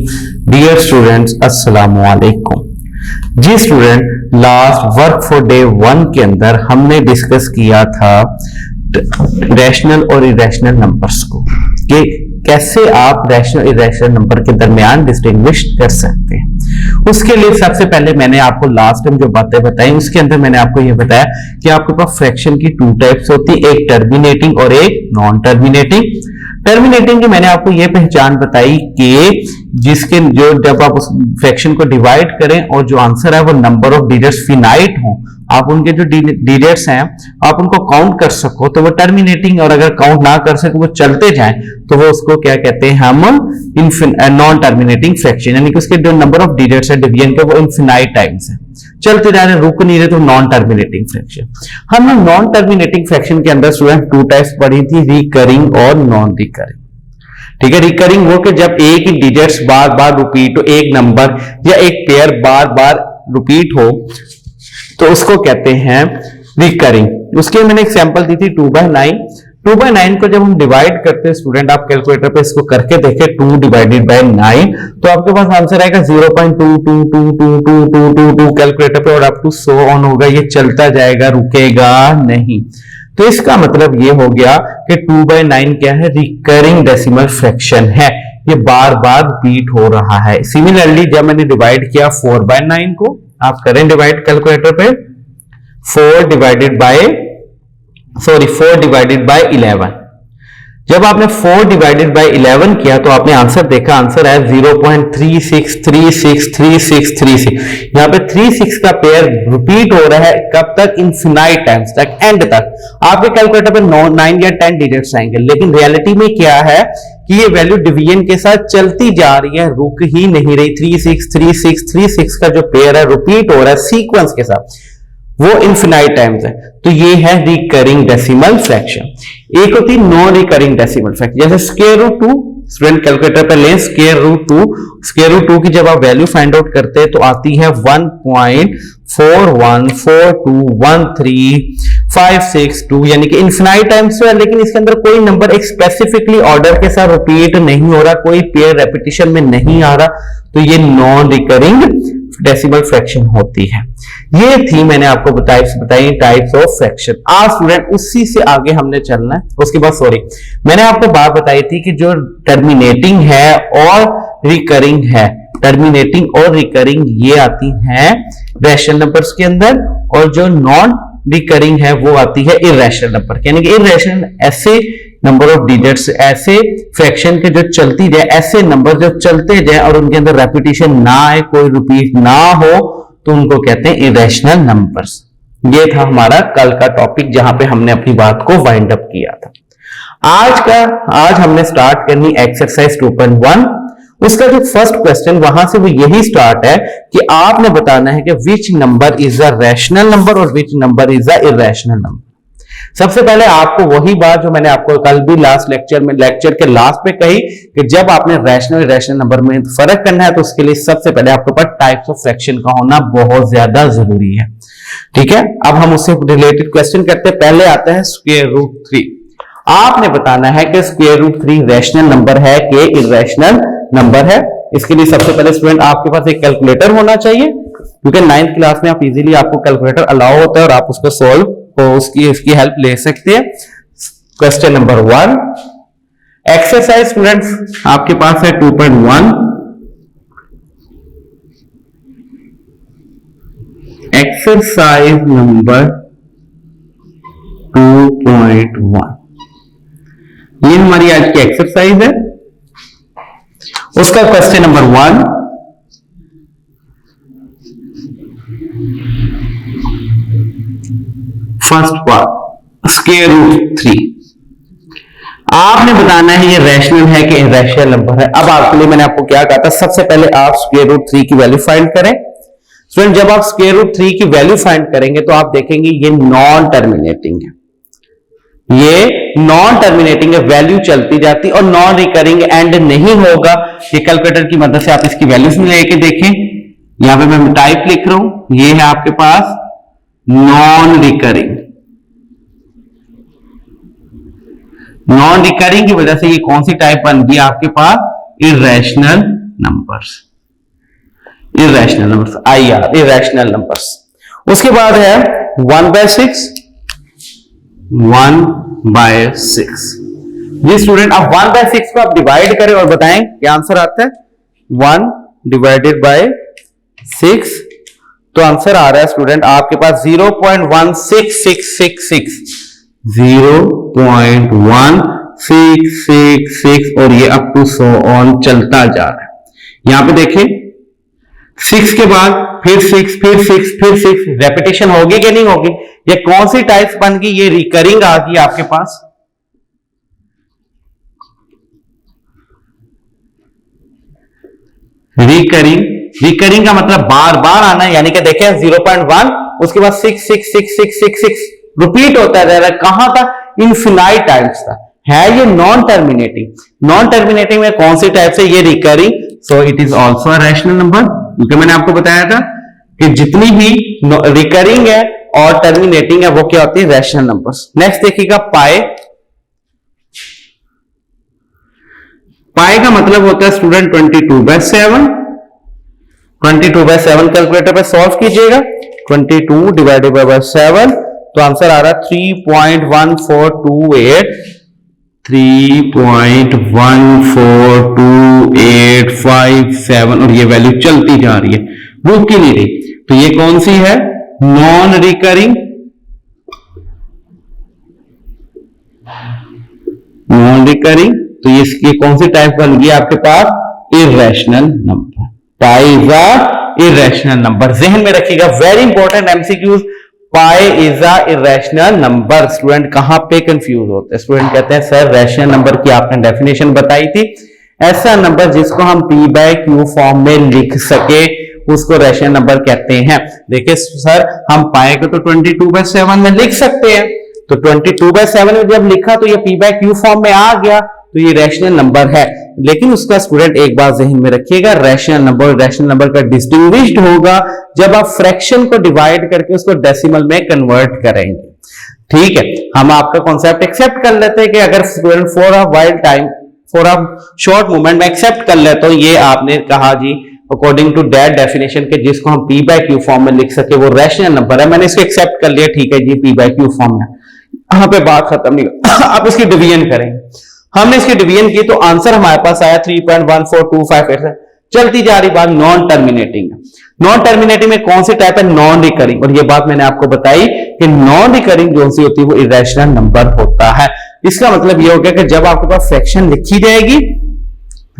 डियर स्टूडेंट्स, अस्सलामु अलैकुम। जी student, last work for day 1 के अंदर हमने डिस्कस किया था रैशनल और इरेशनल नंबर्स को, कि कैसे आप रैशनल इरेशनल नंबर के दरमियान डिस्टिंग्विश कर सकते हैं। उसके लिए सबसे पहले मैंने आपको लास्ट टाइम जो बातें बताई उसके अंदर मैंने आपको ये बताया कि आपके पास फ्रैक्शन की 2 टाइप्स होती है, एक टर्मिनेटिंग और एक नॉन टर्मिनेटिंग। टर्मिनेटिंग की मैंने आपको ये पहचान बताई कि जिसके जो जब आप उस फ्रैक्शन को डिवाइड करें और जो आंसर है वो नंबर ऑफ डिजिट्स फिनाइट हो, आप उनके जो डिजिट्स हैं आप उनको काउंट कर सको तो वो टर्मिनेटिंग, और अगर काउंट ना कर सको वो चलते जाएं तो वो उसको क्या कहते हैं हम नॉन टर्मिनेटिंग फ्रैक्शन। यानी कि उसके जो नंबर ऑफ डिजिट्स है डिवीजन के वो इनफिनाइट टाइम्स है, चलते जा रहे, रुक नहीं रहे, तो नॉन टर्मिनेटिंग फ्रैक्शन। हमने नॉन टर्मिनेटिंग फ्रैक्शन के अंदर स्टूडेंट 2 टाइप्स पढ़ी थी, रिकरिंग और नॉन रिकरिंग। ठीक है, रिकरिंग वो कि जब एक ही डिजिट्स बार बार रिपीट हो, एक नंबर या एक पेयर बार बार रिपीट हो तो उसको कहते हैं रिकरिंग। उसके मैंने एग्जांपल दी थी 2/9। 2/9 को जब हम डिवाइड करते हैं स्टूडेंट, आप कैलकुलेटर पे इसको करके देखें 2 डिवाइडेड बाय 9 तो आपके पास आंसर आएगा 0.22222222 कैलकुलेटर पे, और अप टू सो ऑन होगा, ये चलता जाएगा, रुकेगा नहीं। तो इसका मतलब ये हो गया कि 2/9 क्या है, रिकरिंग डेसिमल फ्रैक्शन है, ये बार बार रिपीट हो रहा है। सिमिलरली जब मैंने डिवाइड किया 4/9 को, आप करें डिवाइड कैलकुलेटर पे, 4 डिवाइडेड बाय 11। जब आपने 4 डिवाइडेड बाय 11 किया तो आपने आंसर देखा, आंसर है 0.36363636। यहां पे 36 का पेयर रिपीट हो रहा है, कब तक, इनफिनाइट टाइम्स तक, एंड तक। आपके कैलकुलेटर पे 9 या 10 डिजिट्स आएंगे, लेकिन रियलिटी में क्या है कि ये वैल्यू डिवीजन के साथ चलती जा रही है, रुक ही नहीं रही। 363636 का जो पेयर है रिपीट हो रहा है सीक्वेंस के साथ, वो इनफिनाइट टाइम्स है। तो ये है रिकरिंग डेसिमल फ्रैक्शन। एक होती है नॉन रिकरिंग डेसिमल फ्रैक्शन, जैसे स्क्वायर रूट 2। स्टूडेंट कैलकुलेटर पे लें स्क्वायर रूट 2। स्क्वायर रूट 2 की जब आप वैल्यू फाइंड आउट करते हैं तो आती है 1.41421356 यानी कि इनफिनाइट टाइम्स है, लेकिन इसके अंदर कोई नंबर एक स्पेसिफिकली ऑर्डर के साथ रिपीट नहीं हो रहा, कोई पेयर रेपिटेशन में नहीं आ रहा, तो ये नॉन रिकरिंग डेसिमल फ्रैक्शन होती है। ये थी मैंने आपको बताई टाइप्स ऑफ फ्रैक्शन। आज स्टूडेंट उसी से आगे हमने चलना है। उसके बाद मैंने आपको बात बताई थी कि जो टर्मिनेटिंग है और रिकरिंग है, टर्मिनेटिंग और रिकरिंग ये आती हैं रैशनल नंबर्स के अंदर, और जो नॉन रिकरिंग है वो आती है इरेशनल नंबर। यानी कि इरेशनल ऐसे नंबर ऑफ डिजिट्स, ऐसे फ्रैक्शन के जो चलती जाए, ऐसे नंबर जो चलते जाए और उनके अंदर रेपिटेशन ना आए, कोई रिपीट ना हो, तो उनको कहते हैं इरेशनल नंबर्स। ये था हमारा कल का टॉपिक जहां पे हमने अपनी बात को वाइंड अप किया था। आज हमने स्टार्ट करनी एक्सरसाइज 2.1। उसका जो फर्स्ट क्वेश्चन वहां से वो यही स्टार्ट है कि आपने बताना है कि which number is a rational number और which number is a irrational number. सबसे पहले आपको वही बात जो मैंने आपको कल भी लास्ट लेक्चर के लास्ट पे कही कि जब आपने रैशनल इरेशनल नंबर में फर्क करना है तो उसके लिए सबसे पहले आपके पास टाइप्स ऑफ फ्रैक्शन का होना बहुत ज्यादा जरूरी है। ठीक है, अब हम उससे रिलेटेड क्वेश्चन करते हैं। पहले आता है स्क्वायर रूट 3। आपने बताना है कि स्क्वायर रूट 3 रैशनल नंबर है कि इरेशनल नंबर है। इसके लिए सबसे पहले स्टूडेंट आपके पास एक कैलकुलेटर होना चाहिए, क्योंकि 9th क्लास में आप इजीली आपको कैलकुलेटर अलाउ होता है और आप उसको सोल्व इसकी हेल्प ले सकते हैं। क्वेश्चन नंबर 1 एक्सरसाइज स्टूडेंट्स आपके पास है 2.1। एक्सरसाइज नंबर 2.1 ये हमारी आज की एक्सरसाइज है। उसका question number 1 first part square root 3। आपने बताना है ये रैशनल है कि इरेशनल नंबर है। अब आपके लिए मैंने आपको क्या कहा था, सबसे पहले आप स्क्वायर रूट 3 की वैल्यू फाइंड करें। स्टूडेंट जब आप स्क्वायर रूट 3 की वैल्यू फाइंड करेंगे तो आप देखेंगे ये नॉन टर्मिनेटिंग है, ये नॉन टर्मिनेटिंग है, वैल्यू चलती जाती और नॉन रिकरिंग एंड नहीं होगा। ये कैलकुलेटर की मदद से आप इसकी वैल्यूज में लेके देखें। यहां पे मैं टाइप लिख रहा हूं, ये है आपके पास नॉन रिकरिंग। नॉन रिकरिंग की वजह से ये कौन सी टाइप बन गई आपके पास, irrational numbers. Irrational numbers IR irrational numbers. उसके बाद है 1/6 1/6। जी स्टूडेंट आप 1/6 को आप डिवाइड करें और बताएं क्या आंसर आता है। 1 डिवाइडेड बाय 6 तो आंसर आ रहा है स्टूडेंट आपके पास 0.16666 0.1666 और ये अप टू सो ऑन चलता जा रहा है। यहां पे देखें 6 के बाद फिर 6 फिर 6 फिर 6 रेपिटेशन होगी कि नहीं होगी। ये कौन सी टाइप्स बन गई, ये रिकरिंग आ गई आपके पास। रिकरिंग का मतलब बार बार आना, यानी कि देखें 0.1 उसके बाद 6 रिपीट होता जा रहा है। कहां था, इनफिनाइट टाइम्स था। है ये नॉन टर्मिनेटिंग। नॉन टर्मिनेटिंग में कौन सी टाइप से, ये recurring, so it is also a rational number. क्योंकि मैंने आपको बताया था कि जितनी भी रिकरिंग है और टर्मिनेटिंग है वो क्या होती है, रैशनल नंबर्स। नेक्स्ट देखिएगा पाई। पाई का मतलब होता है स्टूडेंट 22/7। 22/7 कैलकुलेटर पे सॉल्व कीजिएगा। 22 डिवाइडेड बाय 7 तो आंसर आ रहा है 3.1428 3.142857 और ये वैल्यू चलती जा रही है, रुक ही नहीं रही। तो ये कौन सी है, नॉन रिकरिंग। नॉन रिकरिंग तो इसकी कौन सी टाइप बन गई आपके पास, irrational number. Pi is a irrational number, जहन में रखिएगा, very important MCQs. Pi is a irrational number. Student कहां पे कंफ्यूज होते हैं, स्टूडेंट कहते हैं सर रैशनल नंबर की आपने डेफिनेशन बताई थी, ऐसा नंबर जिसको हम p/q फॉर्म में लिख सके उसको रैशनल नंबर कहते हैं। देखिए सर हम पाई को तो 22/7 में लिख सकते हैं, तो 22/7 में जब लिखा तो ये p/q फॉर्म में आ गया, तो ये रैशनल नंबर है। लेकिन उसका स्टूडेंट एक बात ज़हन में रखिएगा, रैशनल नंबर का डिस्टिंग्विश्ड होगा जब आप फ्रैक्शन को डिवाइड करके उसको डेसिमल में कन्वर्ट करेंगे। ठीक है, हम आपका कॉन्सेप्ट एक्सेप्ट कर लेते हैं कि अगर student for a short moment में एक्सेप्ट कर ले, तो ये आपने कहा जी अकॉर्डिंग टू दैट डेफिनेशन के जिसको हम p/q फॉर्म में लिख सके वो रैशनल नंबर है। मैंने इसको एक्सेप्ट कर लिया, ठीक है जी p/q फॉर्म में, यहां पे बात खत्म नहीं। आप इसकी डिवीजन करेंगे, हमने इसकी डिवीजन की तो आंसर हमारे पास आया 3.14258। चलती जा रही बात नॉन टर्मिनेटिंग। नॉन टर्मिनेटिंग में कौन सी टाइप है, नॉन रिकरिंग। और ये बात मैंने आपको बताई कि नॉन रिकरिंग जो सी होती है वो इरेशनल नंबर होता है। इसका मतलब ये हो गया कि जब आपके पास फ्रैक्शन लिखी जाएगी,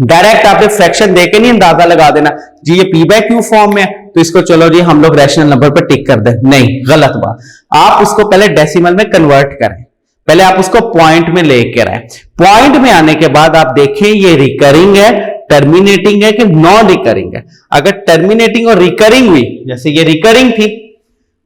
डायरेक्ट आपने फ्रैक्शन देके नहीं अंदाजा लगा देना जी ये p/q फॉर्म में, तो इसको चलो जी हम लोग रैशनल नंबर पर टिक कर दें, नहीं, गलत बात। आप उसको पहले डेसिमल में कन्वर्ट करें, पहले आप उसको पॉइंट में लेकर आए। पॉइंट में आने के बाद आप देखें ये रिकरिंग है, टर्मिनेटिंग है कि नॉन रिकरिंग है। अगर टर्मिनेटिंग और रिकरिंग हुई, जैसे ये रिकरिंग थी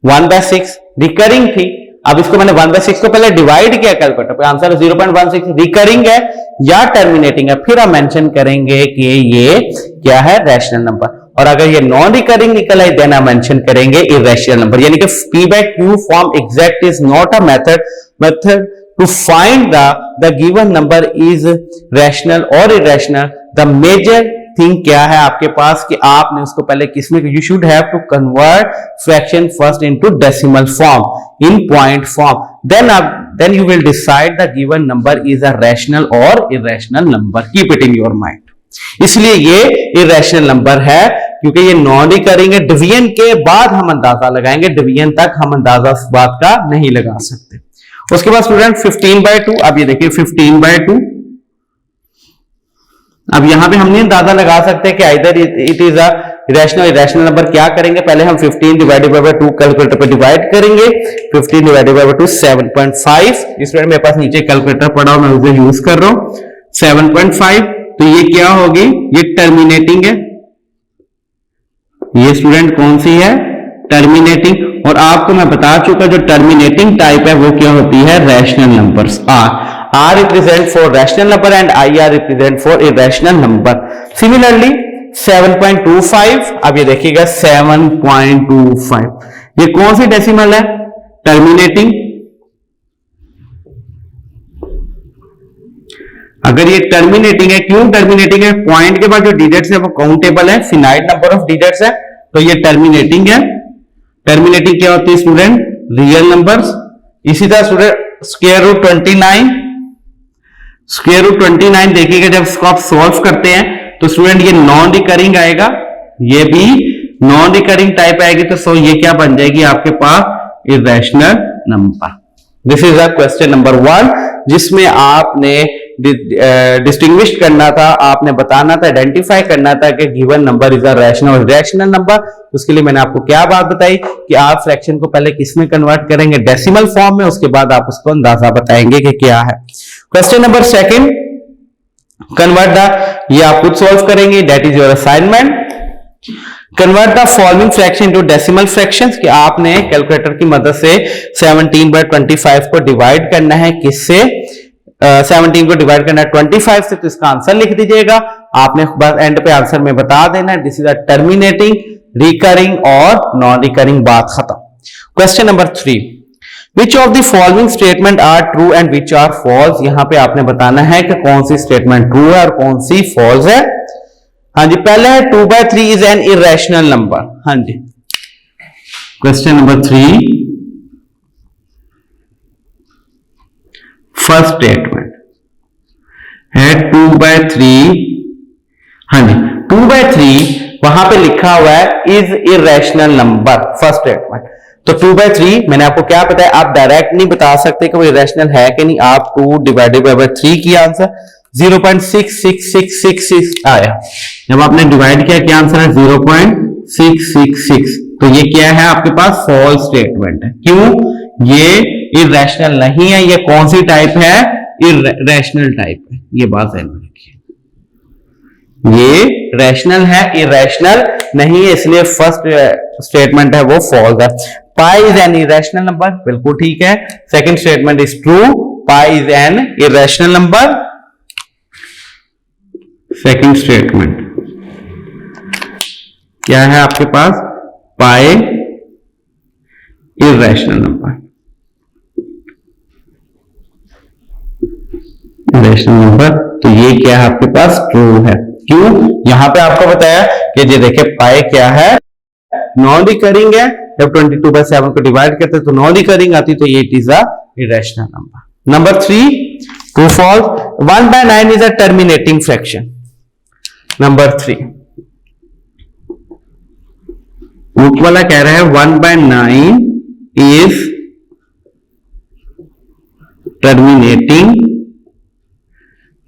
1/6, रिकरिंग थी, अब इसको मैंने 1/6 को पहले डिवाइड किया कैलकुलेटर पे, आंसर 0.16, रिकरिंग है या टर्मिनेटिंग है, फिर हम मेंशन करेंगे कि ये क्या है, रैशनल नंबर। और अगर ये नॉन रिकरिंग निकल आई देन हम मेंशन करेंगे इरेशनल नंबर। यानी कि P/Q form exact is not a method to find the given number is rational और इरेशनल। द मेजर थिंग क्या है आपके पास कि आपने उसको पहले किसमें, you should have to convert fraction first into decimal form, in point form, then you will decide the given number is a rational और irrational number. Keep it in your mind. इसलिए ये इरेशनल नंबर है क्योंकि ये non recurring है। Division के बाद हम अंदाजा लगाएंगे, डिवीजन तक हम अंदाजा इस बात का नहीं लगा सकते। उसके बाद स्टूडेंट 15/2, अब ये देखिए 15/2, अब यहां पे हम नहीं अंदाजा लगा सकते कि either it is a rational irrational number. क्या करेंगे, पहले हम 15 डिवाइडेड बाय 2 कैलकुलेटर पे डिवाइड करेंगे। 15 डिवाइडेड बाय 2 7.5। इस मेरे पास नीचे कैलकुलेटर पड़ा हो, मैं उसे यूज कर रहा हूं। 7.5, तो ये क्या होगी, ये टर्मिनेटिंग है। ये स्टूडेंट कौन सी है, टर्मिनेटिंग। और आपको मैं बता चुका जो टर्मिनेटिंग टाइप है वो क्या होती है, rational numbers. R represent for rational number and IR represent for irrational number. Similarly 7.25, अब ये देखिएगा 7.25, ये कौन सी डेसिमल है, टर्मिनेटिंग। अगर ये टर्मिनेटिंग है, क्यों टर्मिनेटिंग है, पॉइंट के बाद जो डिजिट्स है वो काउंटेबल है, फिनाइट नंबर ऑफ डिजिट्स है, तो ये टर्मिनेटिंग है। टर्मिनेटिंग क्या होती है स्टूडेंट, रियल नंबर्स। इसी तरह स्टूडेंट स्क्वायर रूट 29 देखिएगा, जब इसको आप सॉल्व करते हैं तो स्टूडेंट ये नॉन रिकरिंग आएगा, ये भी नॉन रिकरिंग टाइप आएगी, तो सो ये क्या बन जाएगी आपके पास, irrational number. This is a question number 1 जिसमें आपने डिस्टिंग्विश करना था, आपने बताना था, आइडेंटिफाई करना था कि given number is a rational और इरेशनल नंबर। उसके लिए मैंने आपको क्या बात बताई कि आप फ्रैक्शन को पहले किसमें कन्वर्ट करेंगे, डेसिमल फॉर्म में, उसके बाद आप उसको अंदाजा बताएंगे कि क्या है। क्वेश्चन नंबर 2, कन्वर्ट द, ये आप खुद सॉल्व करेंगे, that is your assignment. Convert the following fraction to decimal fractions, कि आपने कैलकुलेटर की मदद से 17/25 को डिवाइड करना है, किससे, 17 को डिवाइड करना है 25 से, तो इसका आंसर लिख दीजिएगा। आपने बस एंड पे आंसर में बता देना है, this is a terminating, recurring और नॉन रिकरिंग, बात खत्म। Question number 3, which of the following statement are true and which are false. यहां पे आपने बताना है कि कौन सी स्टेटमेंट ट्रू है और कौन सी फॉल्स है। हाँ जी, पहला है 2/3 इज एन इरेशनल नंबर। हाँ जी, क्वेश्चन नंबर 3, फर्स्ट स्टेटमेंट है 2/3। हाँ जी, 2/3 वहां पे लिखा हुआ है is irrational number, first statement. तो 2/3 मैंने आपको क्या बताया, आप डायरेक्ट नहीं बता सकते कि वो इरेशनल है कि नहीं। आप 2 डिवाइडेड बाय 3 किया, आंसर 0.66666 आया। जब आपने डिवाइड किया, क्या आंसर है, 0.666। तो ये क्या है आपके पास, फॉल्स स्टेटमेंट है। क्यों, ये इरेशनल नहीं है। ये कौन सी टाइप है, इरेशनल टाइप है। ये बात ध्यान में रखिए, ये रैशनल है, इरेशनल नहीं है, इसलिए फर्स्ट स्टेटमेंट है वो फॉल्स है। Pi is an irrational number, बिल्कुल ठीक है। Second statement is true, pi is an irrational number. Second statement क्या है आपके पास, पाई इरेशनल नंबर, इरेशनल नंबर। तो ये क्या है आपके पास, ट्रू है। क्यों, यहां पे आपको बताया कि ये देखिए पाई क्या है, नॉन रिकरिंग है। जब 22/7 को डिवाइड करते तो नॉन रिकरिंग आती, तो ये it is a irrational number. Number 3, true false, 1/9 is a terminating fraction. Number 3, book वाला कह रहा है 1/9 इज टर्मिनेटिंग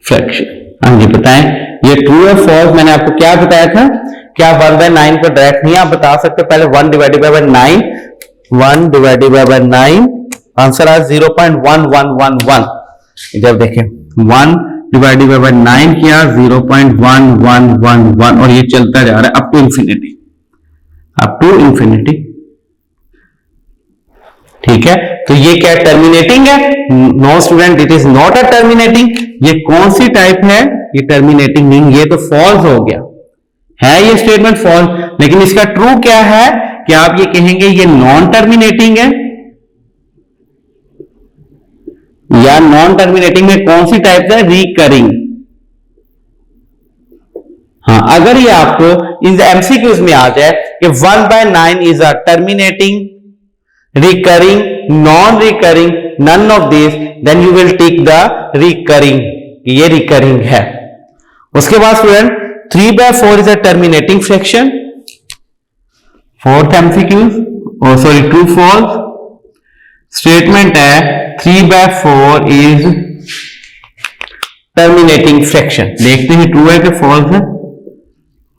फ्रैक्शन। हाँ जी, बताएं ये ट्रू है फॉल्स। मैंने आपको क्या बताया था, क्या 1/9 को डायरेक्ट नहीं आप बता सकते, पहले 1 divided by 9, 1 divided by 9, answer आ 0.1111। जब देखें 1 डिवाइडेड बाय 9 किया 0.1111 और ये चलता जा रहा है up to infinity, up to infinity. ठीक है, तो ये क्या टर्मिनेटिंग है? No student, it is not a terminating. ये कौन सी टाइप है? ये टर्मिनेटिंग नहीं, ये तो फॉल्स हो गया है, ये स्टेटमेंट फॉल्स। लेकिन इसका ट्रू क्या है कि आप ये कहेंगे ये नॉन टर्मिनेटिंग है, या नॉन टर्मिनेटिंग में कौन सी टाइप है? रिकरिंग। हाँ, अगर ये आपको इन एमसीक्यूज में आ जाए कि 1/9 is a terminating, recurring, non-recurring, none of these, then you will take the recurring, ये recurring है। उसके बाद student 3/4 is a terminating fraction, fourth MCQ, sorry true false statement है 3/4 is terminating fraction। देखते हैं ट्रू है कि फॉल्स है।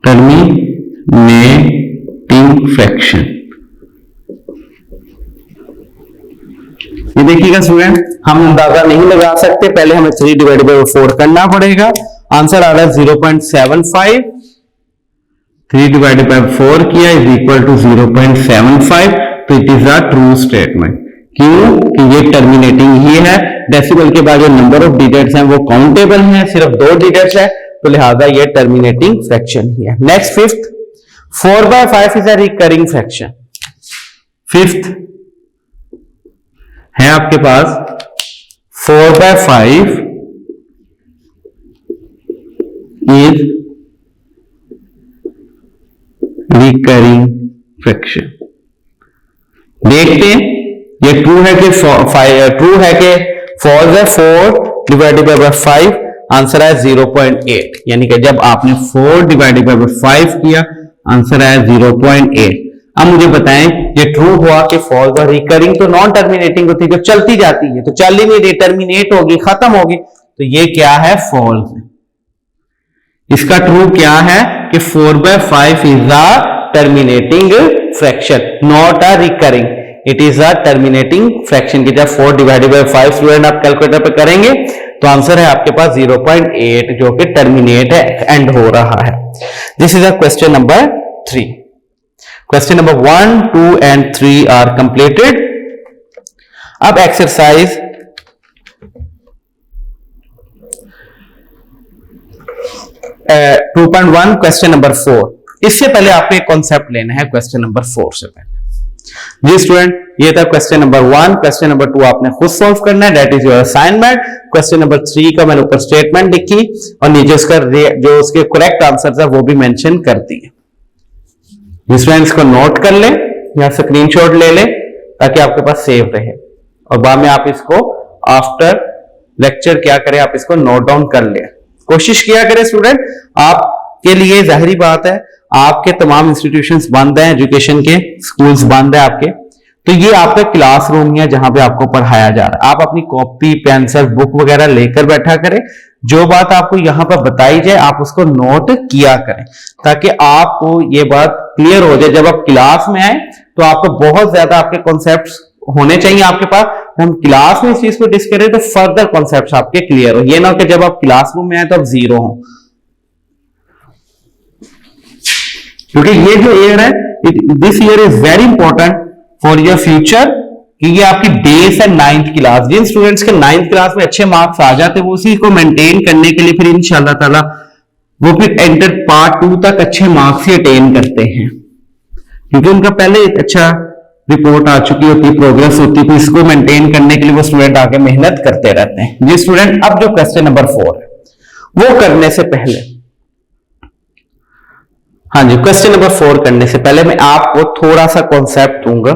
terminating fraction, ये देखिएगा स्टूडेंट, हम अंदाजा नहीं लगा सकते, पहले हमें 3/4 करना पड़ेगा। आंसर आ रहा है 0.75, 3/4 किया इज इक्वल टू 0.75, तो it is a true statement. क्यों? कि ये टर्मिनेटिंग ही है, डेसिमल के बाद जो नंबर ऑफ डिजिट्स हैं वो काउंटेबल हैं, सिर्फ 2 डिजिट्स है, तो लिहाजा ये टर्मिनेटिंग फ्रैक्शन ही है। Next fifth, 4/5 is a recurring fraction. Fifth है आपके पास 4/5 इज रिकरिंग फ्रैक्शन। देखते हैं ये ट्रू है कि ट्रू है कि फॉल्स है। 4/5 आंसर है 0.8, यानी कि जब आपने 4/5 किया आंसर है 0.8। अब मुझे बताएं ये ट्रू हुआ कि फॉल्स और रिकरिंग तो नॉन टर्मिनेटिंग होती है, जो चलती जाती है, तो चल ही नहीं रही, टर्मिनेट होगी, खत्म होगी, तो ये क्या है? फॉल्स है। इसका ट्रू क्या है कि 4/5 is a terminating fraction, not a recurring, it is a terminating fraction. की जब 4/5 स्टूडेंट आप कैलकुलेटर पे करेंगे तो आंसर है आपके पास 0.8, जो कि टर्मिनेट है, एंड हो रहा है। This is a question number 3। Question number 1, 2 and 3 are completed. अब एक्सरसाइज 2.1 क्वेश्चन नंबर 4। इससे पहले आपको एक कॉन्सेप्ट लेना है क्वेश्चन नंबर 4 से पहले। जी स्टूडेंट, ये था क्वेश्चन नंबर 1। क्वेश्चन नंबर 2 आपने खुद सॉल्व करना है, that is your assignment. Question number 3 का मैंने ऊपर स्टेटमेंट लिखी और नीचे उसका जो उसके करेक्ट आंसर है वो भी मेंशन कर दिए। स्टूडेंट्स को नोट कर ले या स्क्रीनशॉट ले ले ताकि आपके पास सेव रहे, और बाद में आप इसको आफ्टर लेक्चर क्या करें, आप इसको नोट डाउन कर ले। कोशिश किया करें स्टूडेंट, आपके लिए जाहिर बात है आपके तमाम इंस्टीट्यूशंस बंद हैं, एजुकेशन के स्कूल्स बंद है आपके, तो ये आपका क्लासरूम है जहां पे आपको पढ़ाया जा रहा है। आप अपनी कॉपी पेंसिल बुक वगैरह लेकर बैठा करें, जो बात आपको यहां पर बताई जाए आप उसको नोट किया करें ताकि आपको ये बात क्लियर हो जाए। जब आप क्लास में आए तो आपको बहुत ज्यादा आपके कॉन्सेप्ट्स होने चाहिए आपके पास, हम क्लास में इस चीज को डिस्कस करें तो फर्दर कॉन्सेप्ट्स आपके क्लियर हो, ये ना हो कि जब आप क्लासरूम में आए तो आप जीरो हो। क्योंकि ये जो ईयर है, this year is very important for your future, कि ये आपकी बेस है 9th क्लास। जिन स्टूडेंट्स के 9th क्लास में अच्छे मार्क्स आ जाते हैं वो उसी को मेंटेन करने के लिए फिर इंशाल्लाह ताला वो फिर एंटर पार्ट 2 तक अच्छे मार्क्स ही अटेन करते हैं, क्योंकि उनका पहले एक अच्छा रिपोर्ट आ चुकी होती है, प्रोग्रेस होती है, तो इसको मेंटेन करने के लिए वो स्टूडेंट आगे मेहनत करते रहते हैं। ये स्टूडेंट अब जो क्वेश्चन नंबर 4 है वो करने से पहले, हाँ जी, क्वेश्चन नंबर 4 करने से पहले मैं आपको थोड़ा सा कॉन्सेप्ट दूंगा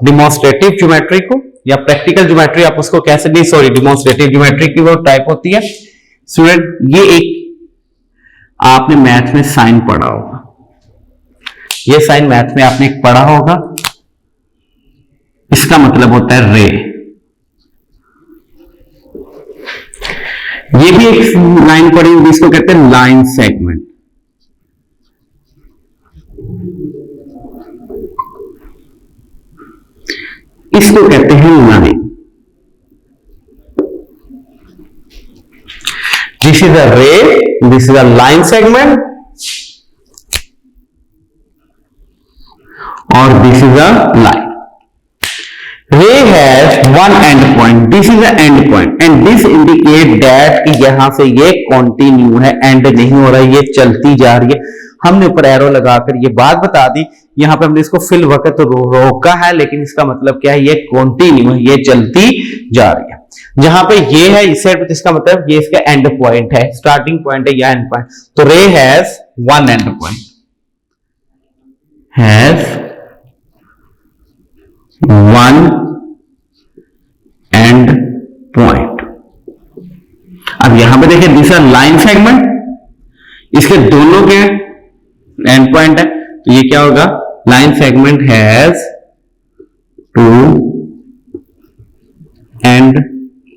डिमॉन्स्ट्रेटिव ज्योमेट्री को, या प्रैक्टिकल ज्योमेट्री आप उसको कह सकते हैं। सॉरी, डिमॉन्स्ट्रेटिव ज्योमेट्री की वो टाइप होती है स्टूडेंट, ये एक आपने मैथ में साइन पढ़ा होगा, ये साइन मैथ में आपने एक पढ़ा होगा, इसका मतलब होता है रे। ये भी एक लाइन पड़ी होगी, इसको कहते हैं लाइन सेगमेंट। इसको कहते हैं लाइन। दिस इज अ रे, this is a line segment और दिस इज अ लाइन. रे has one and point, this is a and point and this indicate that कि यहां से ये कंटिन्यू है, एंड नहीं हो रहा है, ये चलती जा रही है. हमने ऊपर एरो लगाकर ये बात बता दी. यहां पे हमने इसको फिल वक्त रोका है, लेकिन इसका मतलब क्या है, ये कंटिन्यू है, ये चलती जा रही है. जहां पे ये है इस साइड पे, इसका मतलब ये इसका एंड पॉइंट है, स्टार्टिंग पॉइंट है या एंड पॉइंट. तो रे has one and point, has one and point. अब यहां पे देखिए दिस आर लाइन सेगमेंट, इसके दोनों के एंड पॉइंट है, तो ये क्या होगा, line segment has two end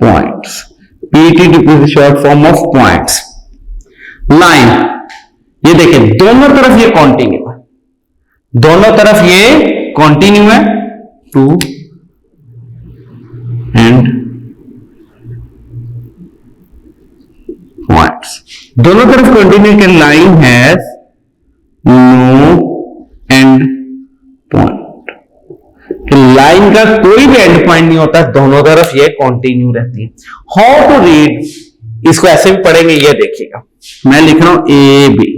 points. PET short form of points. Line, ये देखिए दोनों तरफ ये कॉन्टिन्यू है, दोनों तरफ ये कॉन्टिन्यू है. टू एंड पॉइंट्स, दोनों तरफ कंटिन्यू के. Line has no end point, कि लाइन का कोई भी एंड पॉइंट नहीं होता, दोनों तरफ ये कंटिन्यू रहती है. हाउ टू रीड, इसको ऐसे भी पढ़ेंगे, ये देखिएगा मैं लिख रहा हूं ए बी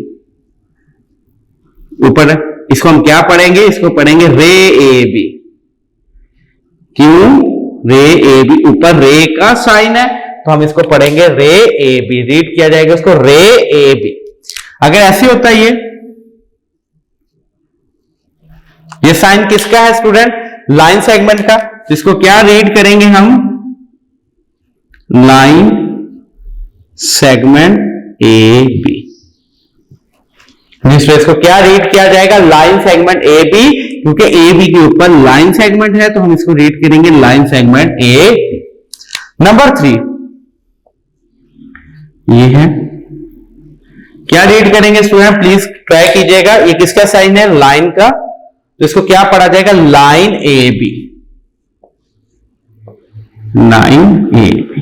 ऊपर, इसको हम क्या पढ़ेंगे, इसको पढ़ेंगे रे ए बी. क्यों, रे ए बी, ऊपर रे का साइन है तो हम इसको पढ़ेंगे रे ए बी. रीड किया जाएगा इसको रे ए बी. अगर ऐसे होता है ये साइन किसका है स्टूडेंट, लाइन सेगमेंट का, तो इसको क्या रीड करेंगे हम, लाइन सेगमेंट ए बी. इसको क्या रीड किया जाएगा, लाइन सेगमेंट ए बी, क्योंकि ए बी के ऊपर लाइन सेगमेंट है तो हम इसको रीड करेंगे line segment A B. Number 3 ये है, क्या रीड करेंगे स्टूडेंट, प्लीज ट्राई कीजिएगा. ये किसका साइन है, लाइन का, तो इसको क्या पढ़ा जाएगा, line A B, line A B.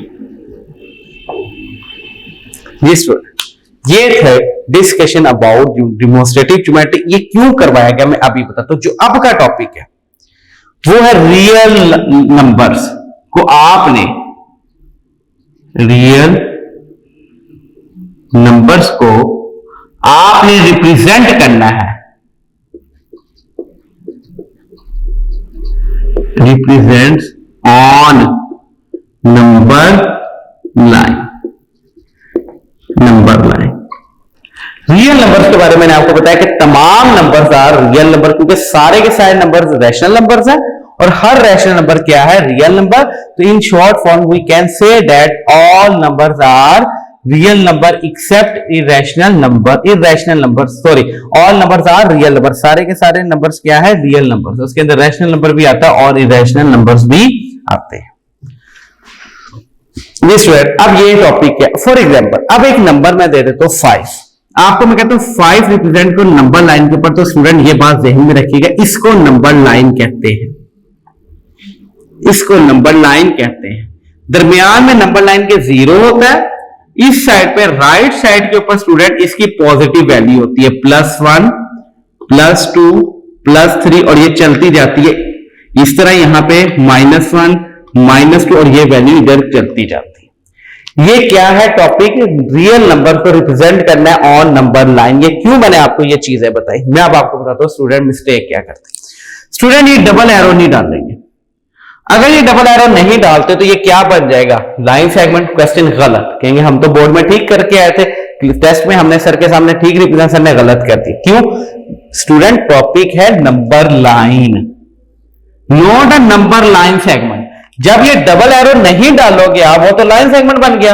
ये थे डिस्कशन अबाउट डिमोन्स्ट्रेटिव ज्योमेट्री. ये क्यों करवाया गया मैं अभी बताता हूं. जो अब का टॉपिक है वो है रियल नंबर्स को आपने, रियल नंबर्स को आपने रिप्रेजेंट करना है, represents on number line. Number line, real numbers के बारे में मैंने आपको बताया कि तमाम नंबर्स आर रियल नंबर, क्योंकि सारे के सारे नंबर्स रैशनल नंबर्स हैं और हर रैशनल नंबर क्या है, रियल नंबर. तो in short form we can say that all numbers are real number except irrational number. Irrational number, sorry, all numbers are real number, सारे के सारे नंबर्स क्या है, रियल नंबर्स. उसके अंदर रैशनल नंबर भी आता है और इरेशनल नंबर्स भी आते हैं. अब ये टॉपिक है. फॉर एग्जाम्पल अब एक नंबर मैं दे देता हूं 5, आपको मैं कहता हूं 5 रिप्रेजेंट को नंबर लाइन के ऊपर. तो स्टूडेंट ये बात ध्यान में रखिएगा, इसको नंबर लाइन कहते हैं, इसको नंबर लाइन कहते हैं. दरमियान में नंबर लाइन के 0 होता है, इस साइड पे राइट साइड के ऊपर स्टूडेंट इसकी पॉजिटिव वैल्यू होती है, +1 +2 +3 और ये चलती जाती है इस तरह. यहां पे -1 -2 और ये वैल्यू इधर चलती जाती है. ये क्या है टॉपिक, रियल नंबर को रिप्रेजेंट करना है ऑन नंबर लाइन. ये क्यों मैंने आपको ये चीजें बताई, मैं अब आपको बताता हूं स्टूडेंट मिस्टेक क्या करते हैं. स्टूडेंट ये डबल एरो नहीं डालेंगे. अगर ये डबल एरो नहीं डालते तो ये क्या बन जाएगा, लाइन सेगमेंट. क्वेश्चन गलत, कहेंगे हम तो बोर्ड में ठीक करके आए थे, टेस्ट में हमने सर के सामने ठीक रिप्रेजेंट, सर ने गलत कर दी. क्यों स्टूडेंट, टॉपिक है number line, not a number line segment. जब ये डबल एरो नहीं डालोगे आप, वो तो लाइन सेगमेंट बन गया.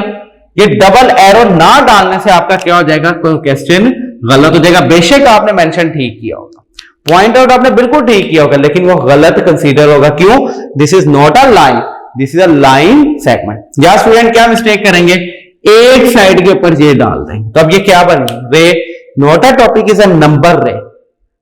ये डबल एरो ना डालने से आपका क्या हो जाएगा, कोई क्वेश्चन गलत हो जाएगा. बेशक आपने मेंशन ठीक किया होगा, पॉइंट आउट आपने बिल्कुल ठीक किया होगा, लेकिन वो गलत कंसीडर होगा. क्यों, this is not a line, this is a line segment. या स्टूडेंट क्या मिस्टेक करेंगे, एक साइड के ऊपर ये डाल देंगे, तो अब ये क्या बन रे, not a topic is a number ray,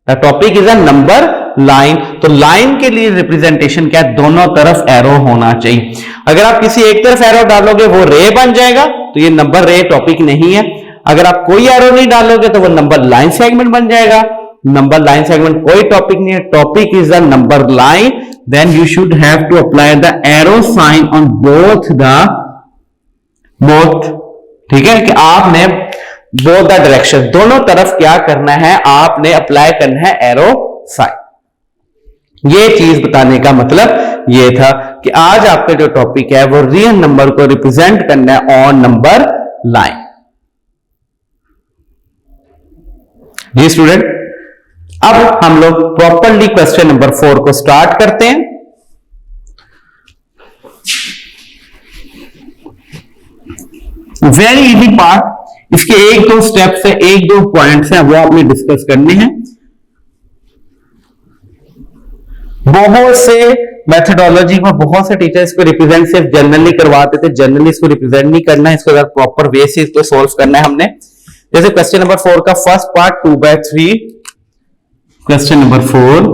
the topic is a number line. तो लाइन के लिए रिप्रेजेंटेशन क्या है, दोनों तरफ एरो होना चाहिए. अगर आप किसी एक तरफ एरो डालोगे वो रे बन जाएगा, तो तो ये नंबर रे टॉपिक नहीं है। अगर आप कोई एरो नहीं डालोगे तो वो नंबर लाइन सेगमेंट बन जाएगा। नंबर लाइन सेगमेंट कोई टॉपिक नहीं है, topic is the number line. Then you should have to apply the arrow sign on both, ठीक है, कि आपने बोथ द डायरेक्शन, दोनों तरफ क्या करना है, आपने अप्लाई करना है एरो साइन। ये चीज बताने का मतलब ये था कि आज आपका जो टॉपिक है वो रियल नंबर को रिप्रेजेंट करना है ऑन नंबर लाइन। जी स्टूडेंट, अब हम लोग प्रॉपरली क्वेश्चन नंबर 4 को स्टार्ट करते हैं। वेरी इजी पार्ट, इसके एक दो स्टेप्स है, एक दो पॉइंट्स हैं, वो आपने डिस्कस करने हैं। बहुत से मेथोडोलॉजी में बहुत से टीचर्स को रिप्रेजेंट सिर्फ जनरली करवाते थे, जनरली इसको रिप्रेजेंट नहीं करना है, इसको प्रॉपर वे से इसको सोल्व करना है हमने। जैसे क्वेश्चन नंबर 4 का first part 2/3, question number 4,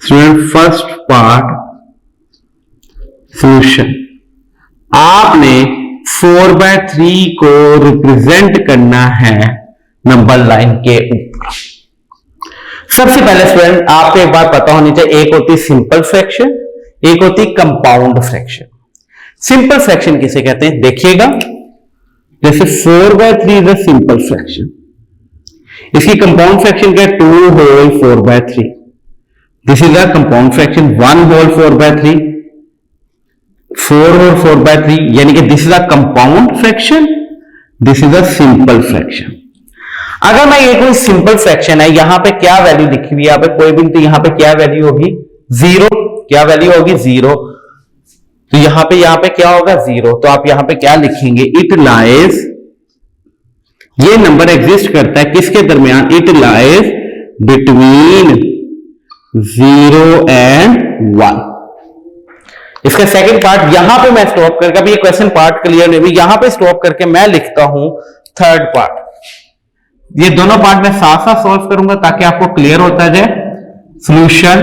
student first part solution, आपने 4/3 को रिप्रेजेंट करना है नंबर लाइन के ऊपर। सबसे पहले स्टूडेंट आपको एक बात पता होनी चाहिए, एक होती सिंपल फ्रैक्शन, एक होती कंपाउंड फ्रैक्शन। सिंपल फ्रैक्शन किसे कहते हैं देखिएगा, जैसे 4/3 इज अ सिंपल फ्रैक्शन, इसकी कंपाउंड फ्रैक्शन क्या है 2 whole 4/3, this is a compound fraction 1 whole 4/3, 4 whole 4/3, यानी कि this is a compound fraction, this is a simple fraction. अगर मैं ये कोई सिंपल फ्रैक्शन है, यहां पे क्या वैल्यू दिखी हुई है, यहाँ पे कोई भी, तो यहां पे क्या वैल्यू होगी 0, क्या वैल्यू होगी 0, तो यहां पे क्या होगा 0, तो आप यहां पे क्या लिखेंगे, इट लाइज, ये नंबर एग्जिस्ट करता है किसके दरमियान, इट लाइज बिटवीन 0 एंड 1। इसका सेकंड पार्ट यहां पे मैं स्टॉप करके, अभी ये क्वेश्चन पार्ट क्लियर नहीं, यहां पे स्टॉप करके मैं लिखता हूं थर्ड पार्ट। ये दोनों पार्ट मैं साथ साथ सॉल्व करूंगा ताकि आपको क्लियर होता जाए। सॉल्यूशन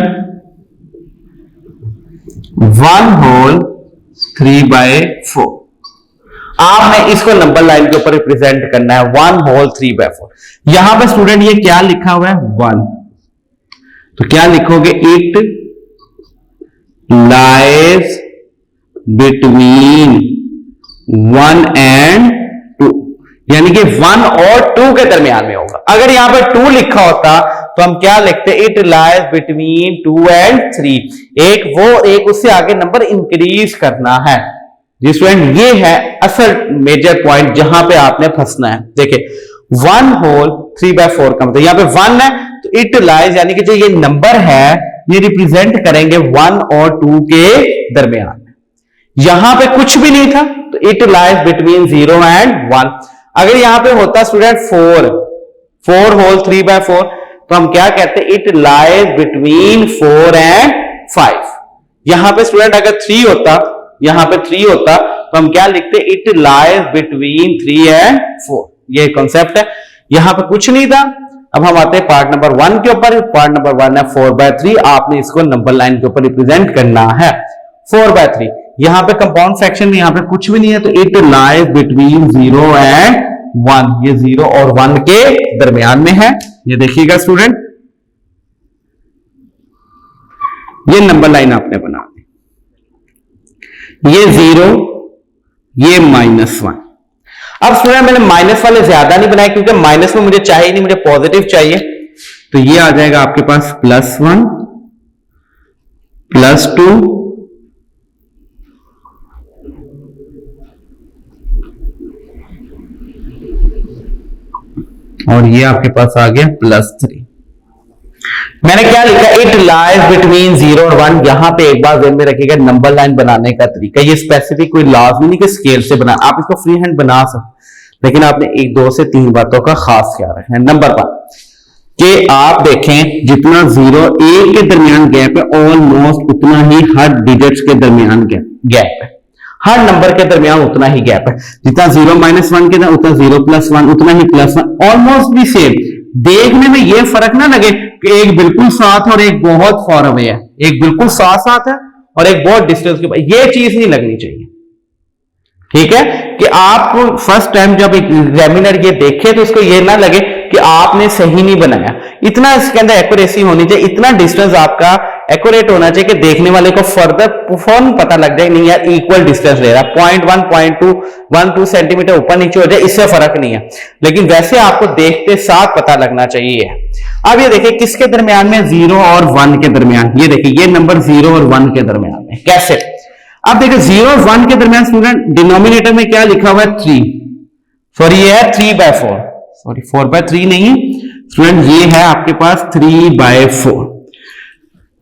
1 होल 3/4, आपने इसको नंबर लाइन के ऊपर रिप्रेजेंट करना है 1 होल 3/4। यहां पे स्टूडेंट ये क्या लिखा हुआ है 1, तो क्या लिखोगे, इट लाइज बिटवीन 1 एंड 2, यानी कि 1 और 2 के दरमियान में होगा। अगर यहां पे 2 लिखा होता तो हम क्या लिखते, इट लाइज बिटवीन 2 एंड 3, एक उससे आगे नंबर इंक्रीज करना है। जी स्टूडेंट, ये है असल मेजर पॉइंट जहां पे आपने फंसना है। देखिए 1 होल 3/4 का मतलब, यहां पे 1 है तो इट लाइज, यानी कि जो ये नंबर है ये रिप्रेजेंट करेंगे 1 और 2 के दरमियान। यहां पे कुछ भी नहीं था तो इट लाइज बिटवीन 0 एंड 1। अगर यहां पे होता स्टूडेंट 4 होल 3/4, तो हम क्या कहते हैं, इट लाइज बिटवीन 4 एंड 5। यहां पे स्टूडेंट अगर 3 होता, यहां पे 3 होता तो हम क्या लिखते, इट लाइज बिटवीन 3 एंड 4। ये कॉन्सेप्ट है, यहां पे कुछ नहीं था। अब हम आते हैं पार्ट नंबर 1 के ऊपर। पार्ट नंबर 1 है 4/3, आपने इसको नंबर लाइन के ऊपर रिप्रेजेंट करना है 4/3। यहां पे कंपाउंड फ्रैक्शन में यहां पे कुछ भी नहीं है तो इट लाइज बिटवीन 0 एंड 1, ये 0 और 1 के दरमियान में है। ये देखिएगा स्टूडेंट, ये नंबर लाइन आपने बना दी, ये 0, ये -1। अब स्टूडेंट मैंने माइनस वाले ज्यादा नहीं बनाए क्योंकि माइनस में मुझे चाहिए नहीं, मुझे पॉजिटिव चाहिए, तो ये आ जाएगा आपके पास +1 +2 और ये आपके पास आ गया +3। मैंने क्या लिखा, इट लाइज बिटवीन 0 और 1। यहां पे एक बार ध्यान में रखिएगा, नंबर लाइन बनाने का तरीका, ये स्पेसिफिक कोई लाजमी नहीं कि स्केल से बना, आप इसको फ्री हैंड बना सकते, लेकिन आपने 1, 2 से 3 बातों का खास ख्याल रखना है। नंबर 1 कि आप देखें जितना 0 1 के दरमियान गैप है, ऑलमोस्ट उतना ही हर डिजिट्स के दरमियान गैप है, हर नंबर के दरमियान उतना ही गैप है। जितना 0 -1 के उतना 0 +1, उतना ही +1, ऑलमोस्ट भी सेम। देखने में ये फर्क ना लगे कि एक बिल्कुल साथ और एक बहुत फॉर अवे है, एक बिल्कुल साथ साथ है और एक बहुत डिस्टेंस के ऊपर, ये चीज नहीं लगनी चाहिए। ठीक है, कि आपको फर्स्ट टाइम जब एग्जामिनर ये देखे तो उसको ये ना लगे कि आपने सही नहीं बनाया। इतना इसके अंदर एक्यूरेसी होनी चाहिए, इतना डिस्टेंस आपका एक्यूरेट होना चाहिए कि देखने वाले को फर्दर फौरन पता लग जाए नहीं यार इक्वल डिस्टेंस ले रहा, 0.1 0.2 1-2 सेंटीमीटर ऊपर नीचे हो जाए इससे फर्क नहीं है, लेकिन वैसे आपको देखते साथ पता लगना चाहिए। अब ये देखिए किसके दरमियान में, 0 और 1 के दरमियान। ये देखिए ये नंबर 0 और 1 के दरमियान में कैसे। अब देखिए 0 और 1 के दरमियान स्टूडेंट डिनोमिनेटर में क्या लिखा हुआ है, 3, सॉरी ये है 3/4, सॉरी 4/3 नहीं है स्टूडेंट, ये है आपके पास 3/4।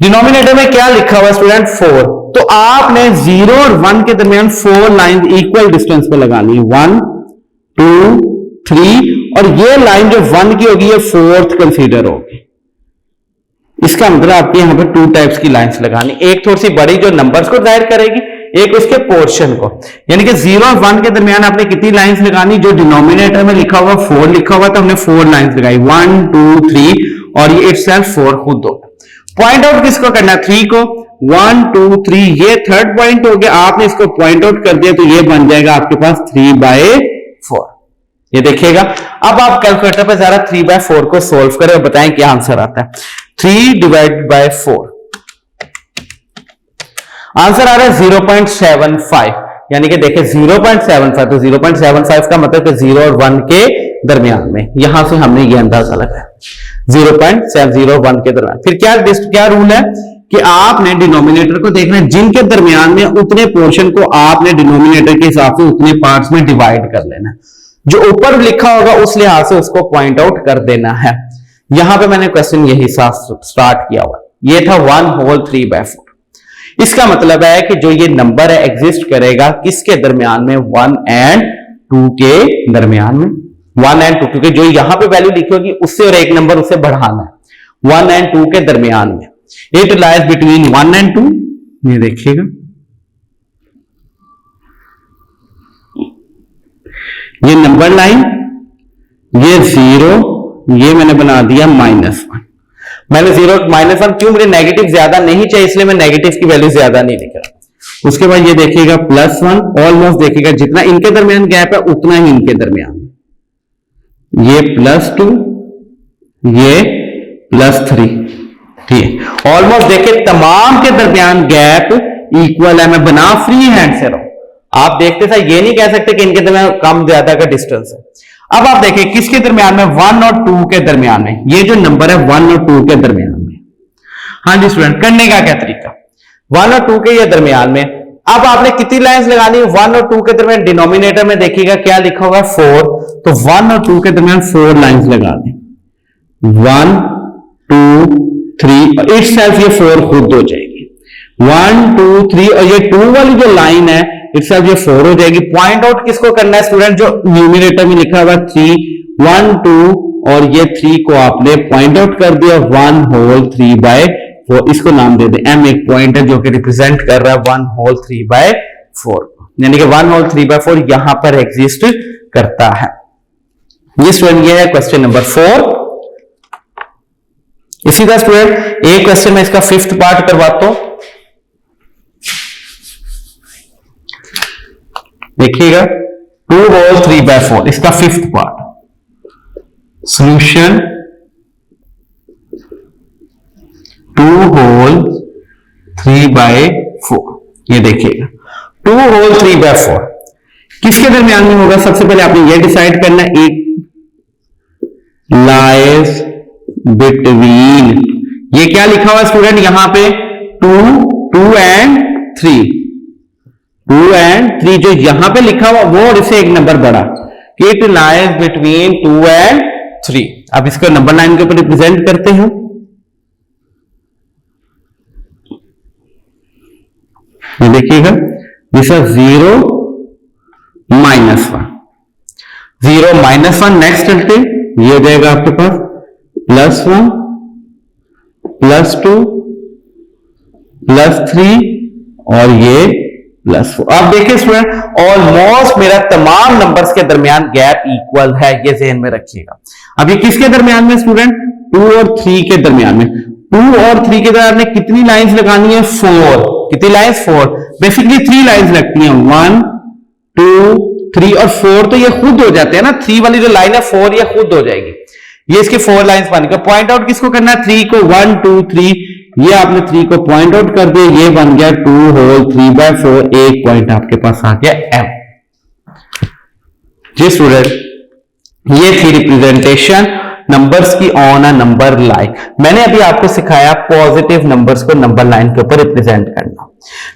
डिनोमिनेटर में क्या लिखा हुआ है स्टूडेंट, 4। तो आपने 0 और 1 के दरमियान 4 लाइन इक्वल डिस्टेंस पे लगानी है, 1 2 3, और ये लाइन जो 1 की होगी ये 4th कंसीडर होगी। इसका मतलब आपके यहां पे 2 टाइप्स की लाइंस लगानी, एक थोड़ी सी बड़ी जो नंबर्स को जाहिर करेगी, एक उसके पोर्शन को। यानी कि 0 और 1 के दरमियान आपने कितनी लाइंस लगानी, जो डिनोमिनेटर में लिखा हुआ 4 लिखा हुआ था हमने 4 लाइंस लगाई, 1 2 3, और ये इटसेल्फ 4 खुद हो। पॉइंट आउट किसको करना है, 3 को, 1 2 3, ये थर्ड पॉइंट हो गया, आपने इसको पॉइंट आउट कर दिया तो ये बन जाएगा आपके पास 3/4। ये देखिएगा। अब आप कैलकुलेटर पे जरा 3/4 को सोल्व करें और बताएं क्या आंसर आता है। 3/4 आंसर आ रहा है 0.75, यानी कि देखिए 0.75, तो 0.75 का मतलब कि 0 और 1 के दरमियान में, यहां से हमने ये अंदाजा लगाया 0.70 और 1 के दरमियान। फिर क्या रूल है कि आपने डिनोमिनेटर को देखना है, जिनके दरमियान में उतने पोर्शन को आपने डिनोमिनेटर के हिसाब से उतने पार्ट्स में डिवाइड कर लेना है, जो ऊपर लिखा होगा उस लिहाज से उसको पॉइंट आउट कर देना है। यहां पे मैंने क्वेश्चन यही स्टार्ट किया हुआ, ये था 1/3/4। इसका मतलब है कि जो ये नंबर है एग्जिस्ट करेगा किसके दरमियान में, 1 और 2 के दरमियान में, 1 और 2, क्योंकि जो यहां पे वैल्यू लिखी होगी उससे और एक नंबर उसे बढ़ाना है, 1 और 2 के दरमियान में। इट लाइज बिटवीन 1 और 2, ये देखिएगा ये नंबर लाइन, ये 0, ये मैंने बना दिया -1। मैंने 0 -1 क्यों, मुझे नेगेटिव ज्यादा नहीं चाहिए इसलिए मैं नेगेटिव की वैल्यू ज्यादा नहीं लिख रहा। उसके बाद ये देखिएगा +1, ऑलमोस्ट देखिएगा जितना इनके दरमियान गैप है उतना ही इनके दरमियान, ये +2, ये +3, ठीक है। ऑलमोस्ट देखिए तमाम के दरमियान गैप इक्वल है। मैं बना फ्री हैंड से रहा हूं, आप देखते थे ये नहीं कह सकते कि इनके दरमियान कम ज्यादा का डिस्टेंस है। अब आप देखिए किसके दरमियान में, 1 और 2 के दरमियान में, ये जो नंबर है 1 और 2 के दरमियान में। हाँ जी स्टूडेंट, करने का क्या तरीका, 1 और 2 के ये दरमियान में अब आपने कितनी लाइंस लगानी है, 1 और 2 के दरमियान। डिनोमिनेटर में देखिएगा क्या लिखा होगा 4, तो 1 और 2 के दरमियान 4 लाइंस लगा दें, 1 2 3, और इट सेल्फ ये 4 खुद हो जाएगी, 1 2 3, और ये 2 वाली जो लाइन है इटसेल्फ ये 4 हो जाएगी। पॉइंट आउट किसको करना है स्टूडेंट, जो न्यूमिनेटर में लिखा हुआ 3, 1 2, और ये 3 को आपने पॉइंट आउट कर दिया 1/3/4, इसको नाम दे दें m, एक पॉइंट है जो कि रिप्रेजेंट कर रहा है 1/3/4, यानी कि 1/3/4 यहां पर एग्जिस्ट करता है। ये स्टूडेंट ये है क्वेश्चन नंबर 4। इसी का स्टूडेंट एक क्वेश्चन में इसका 5th पार्ट करवाता हूं, देखिएगा 2/3/4 इसका 5th पार्ट, सॉल्यूशन 2/3/4। ये देखिएगा 2/3/4 किसके दरमियान में होगा, सबसे पहले आपने ये डिसाइड करना है, एक लाइज बिटवीन, ये क्या लिखा हुआ स्टूडेंट यहां पे 2 और 3, 2 और 3 जो यहां पे लिखा हुआ वो और इसे एक नंबर बढ़ा, इट लाइज बिटवीन 2 और 3। अब इसको नंबर लाइन के ऊपर रिप्रेजेंट करते हैं, ये देखिएगा दिस इज 0 -1, 0 -1, नेक्स्ट चलते ये हो जाएगा आपके पास +1 +2 +3 और ये +4। अब देखिए स्टूडेंट ऑलमोस्ट मेरा तमाम नंबर्स के दरमियान गैप इक्वल है, ये ज़हन में रखिएगा। अब ये किसके दरमियान में स्टूडेंट, 2 और 3 के दरमियान में। 2 और 3 के तरह आपने कितनी लाइंस लगानी है? 4। कितनी लाइंस? 4। बेसिकली 3 लाइंस लगती हैं, 1 2 3 और 4 तो ये खुद हो जाते हैं ना। 3 वाली जो लाइन है 4 ये खुद हो जाएगी, ये इसकी 4 लाइंस बनेगा। पॉइंट आउट किसको करना है? 3 को। 1 2 3 ये आपने 3 को पॉइंट आउट कर दिया, ये बन गया 2 होल 3/4। एक पॉइंट आपके पास आ गया M। जी स्टूडेंट, ये थी रिप्रेजेंटेशन नंबर्स की ऑन अ नंबर लाइन। मैंने अभी आपको सिखाया पॉजिटिव नंबर्स को नंबर लाइन के ऊपर रिप्रेजेंट करना।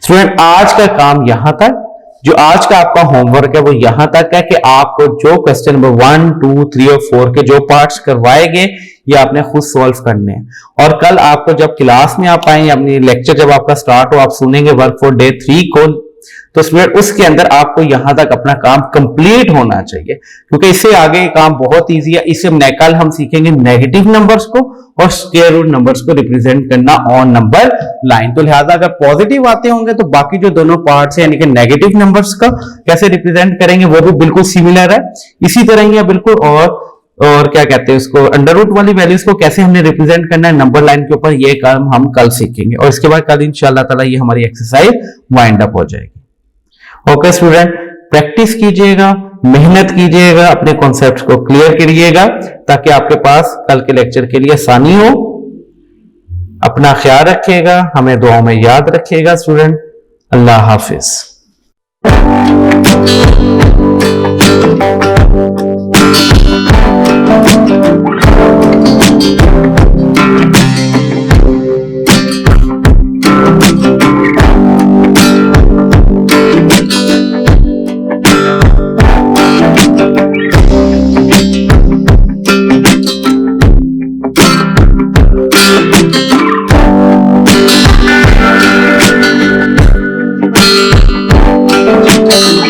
स्टूडेंट, आज का काम यहां तक, जो आज का आपका होमवर्क है वो यहां तक है कि आपको जो क्वेश्चन नंबर 1 2 3 और 4 के जो पार्ट्स करवाए गए ये आपने खुद सॉल्व करने हैं। और कल आपको जब क्लास में आप आएंगे, अपनी लेक्चर जब आपका स्टार्ट हो, आप सुनेंगे वर्क फॉर डे 3 को, तो स्टूडेंट उसके अंदर आपको यहां तक अपना काम कंप्लीट होना चाहिए, क्योंकि इससे आगे काम बहुत इजी है। इससे कल हम सीखेंगे नेगेटिव नंबर्स को और स्क्वायर रूट नंबर्स को रिप्रेजेंट करना ऑन नंबर लाइन। तो लिहाजा अगर पॉजिटिव आते होंगे तो बाकी जो दोनों पार्ट्स हैं यानी कि नेगेटिव नंबर्स का कैसे रिप्रेजेंट करेंगे वो भी बिल्कुल सिमिलर है। इसी तरह ही बिल्कुल और क्या कहते हैं उसको, अंडर रूट वाली वैल्यूज को कैसे हमने रिप्रेजेंट करना है नंबर लाइन के ऊपर, ये काम हम कल सीखेंगे। और इसके बाद कल इंशाल्लाह ताला ये हमारी एक्सरसाइज वाइंड अप हो जाएगी। ओके स्टूडेंट, प्रैक्टिस कीजिएगा, मेहनत कीजिएगा, अपने कॉन्सेप्ट को क्लियर करिएगा ताकि आपके पास कल के लेक्चर के लिए आसानी हो। अपना ख्याल रखिएगा, हमें दुआओं में याद रखिएगा student. Allah Hafiz. Thank you.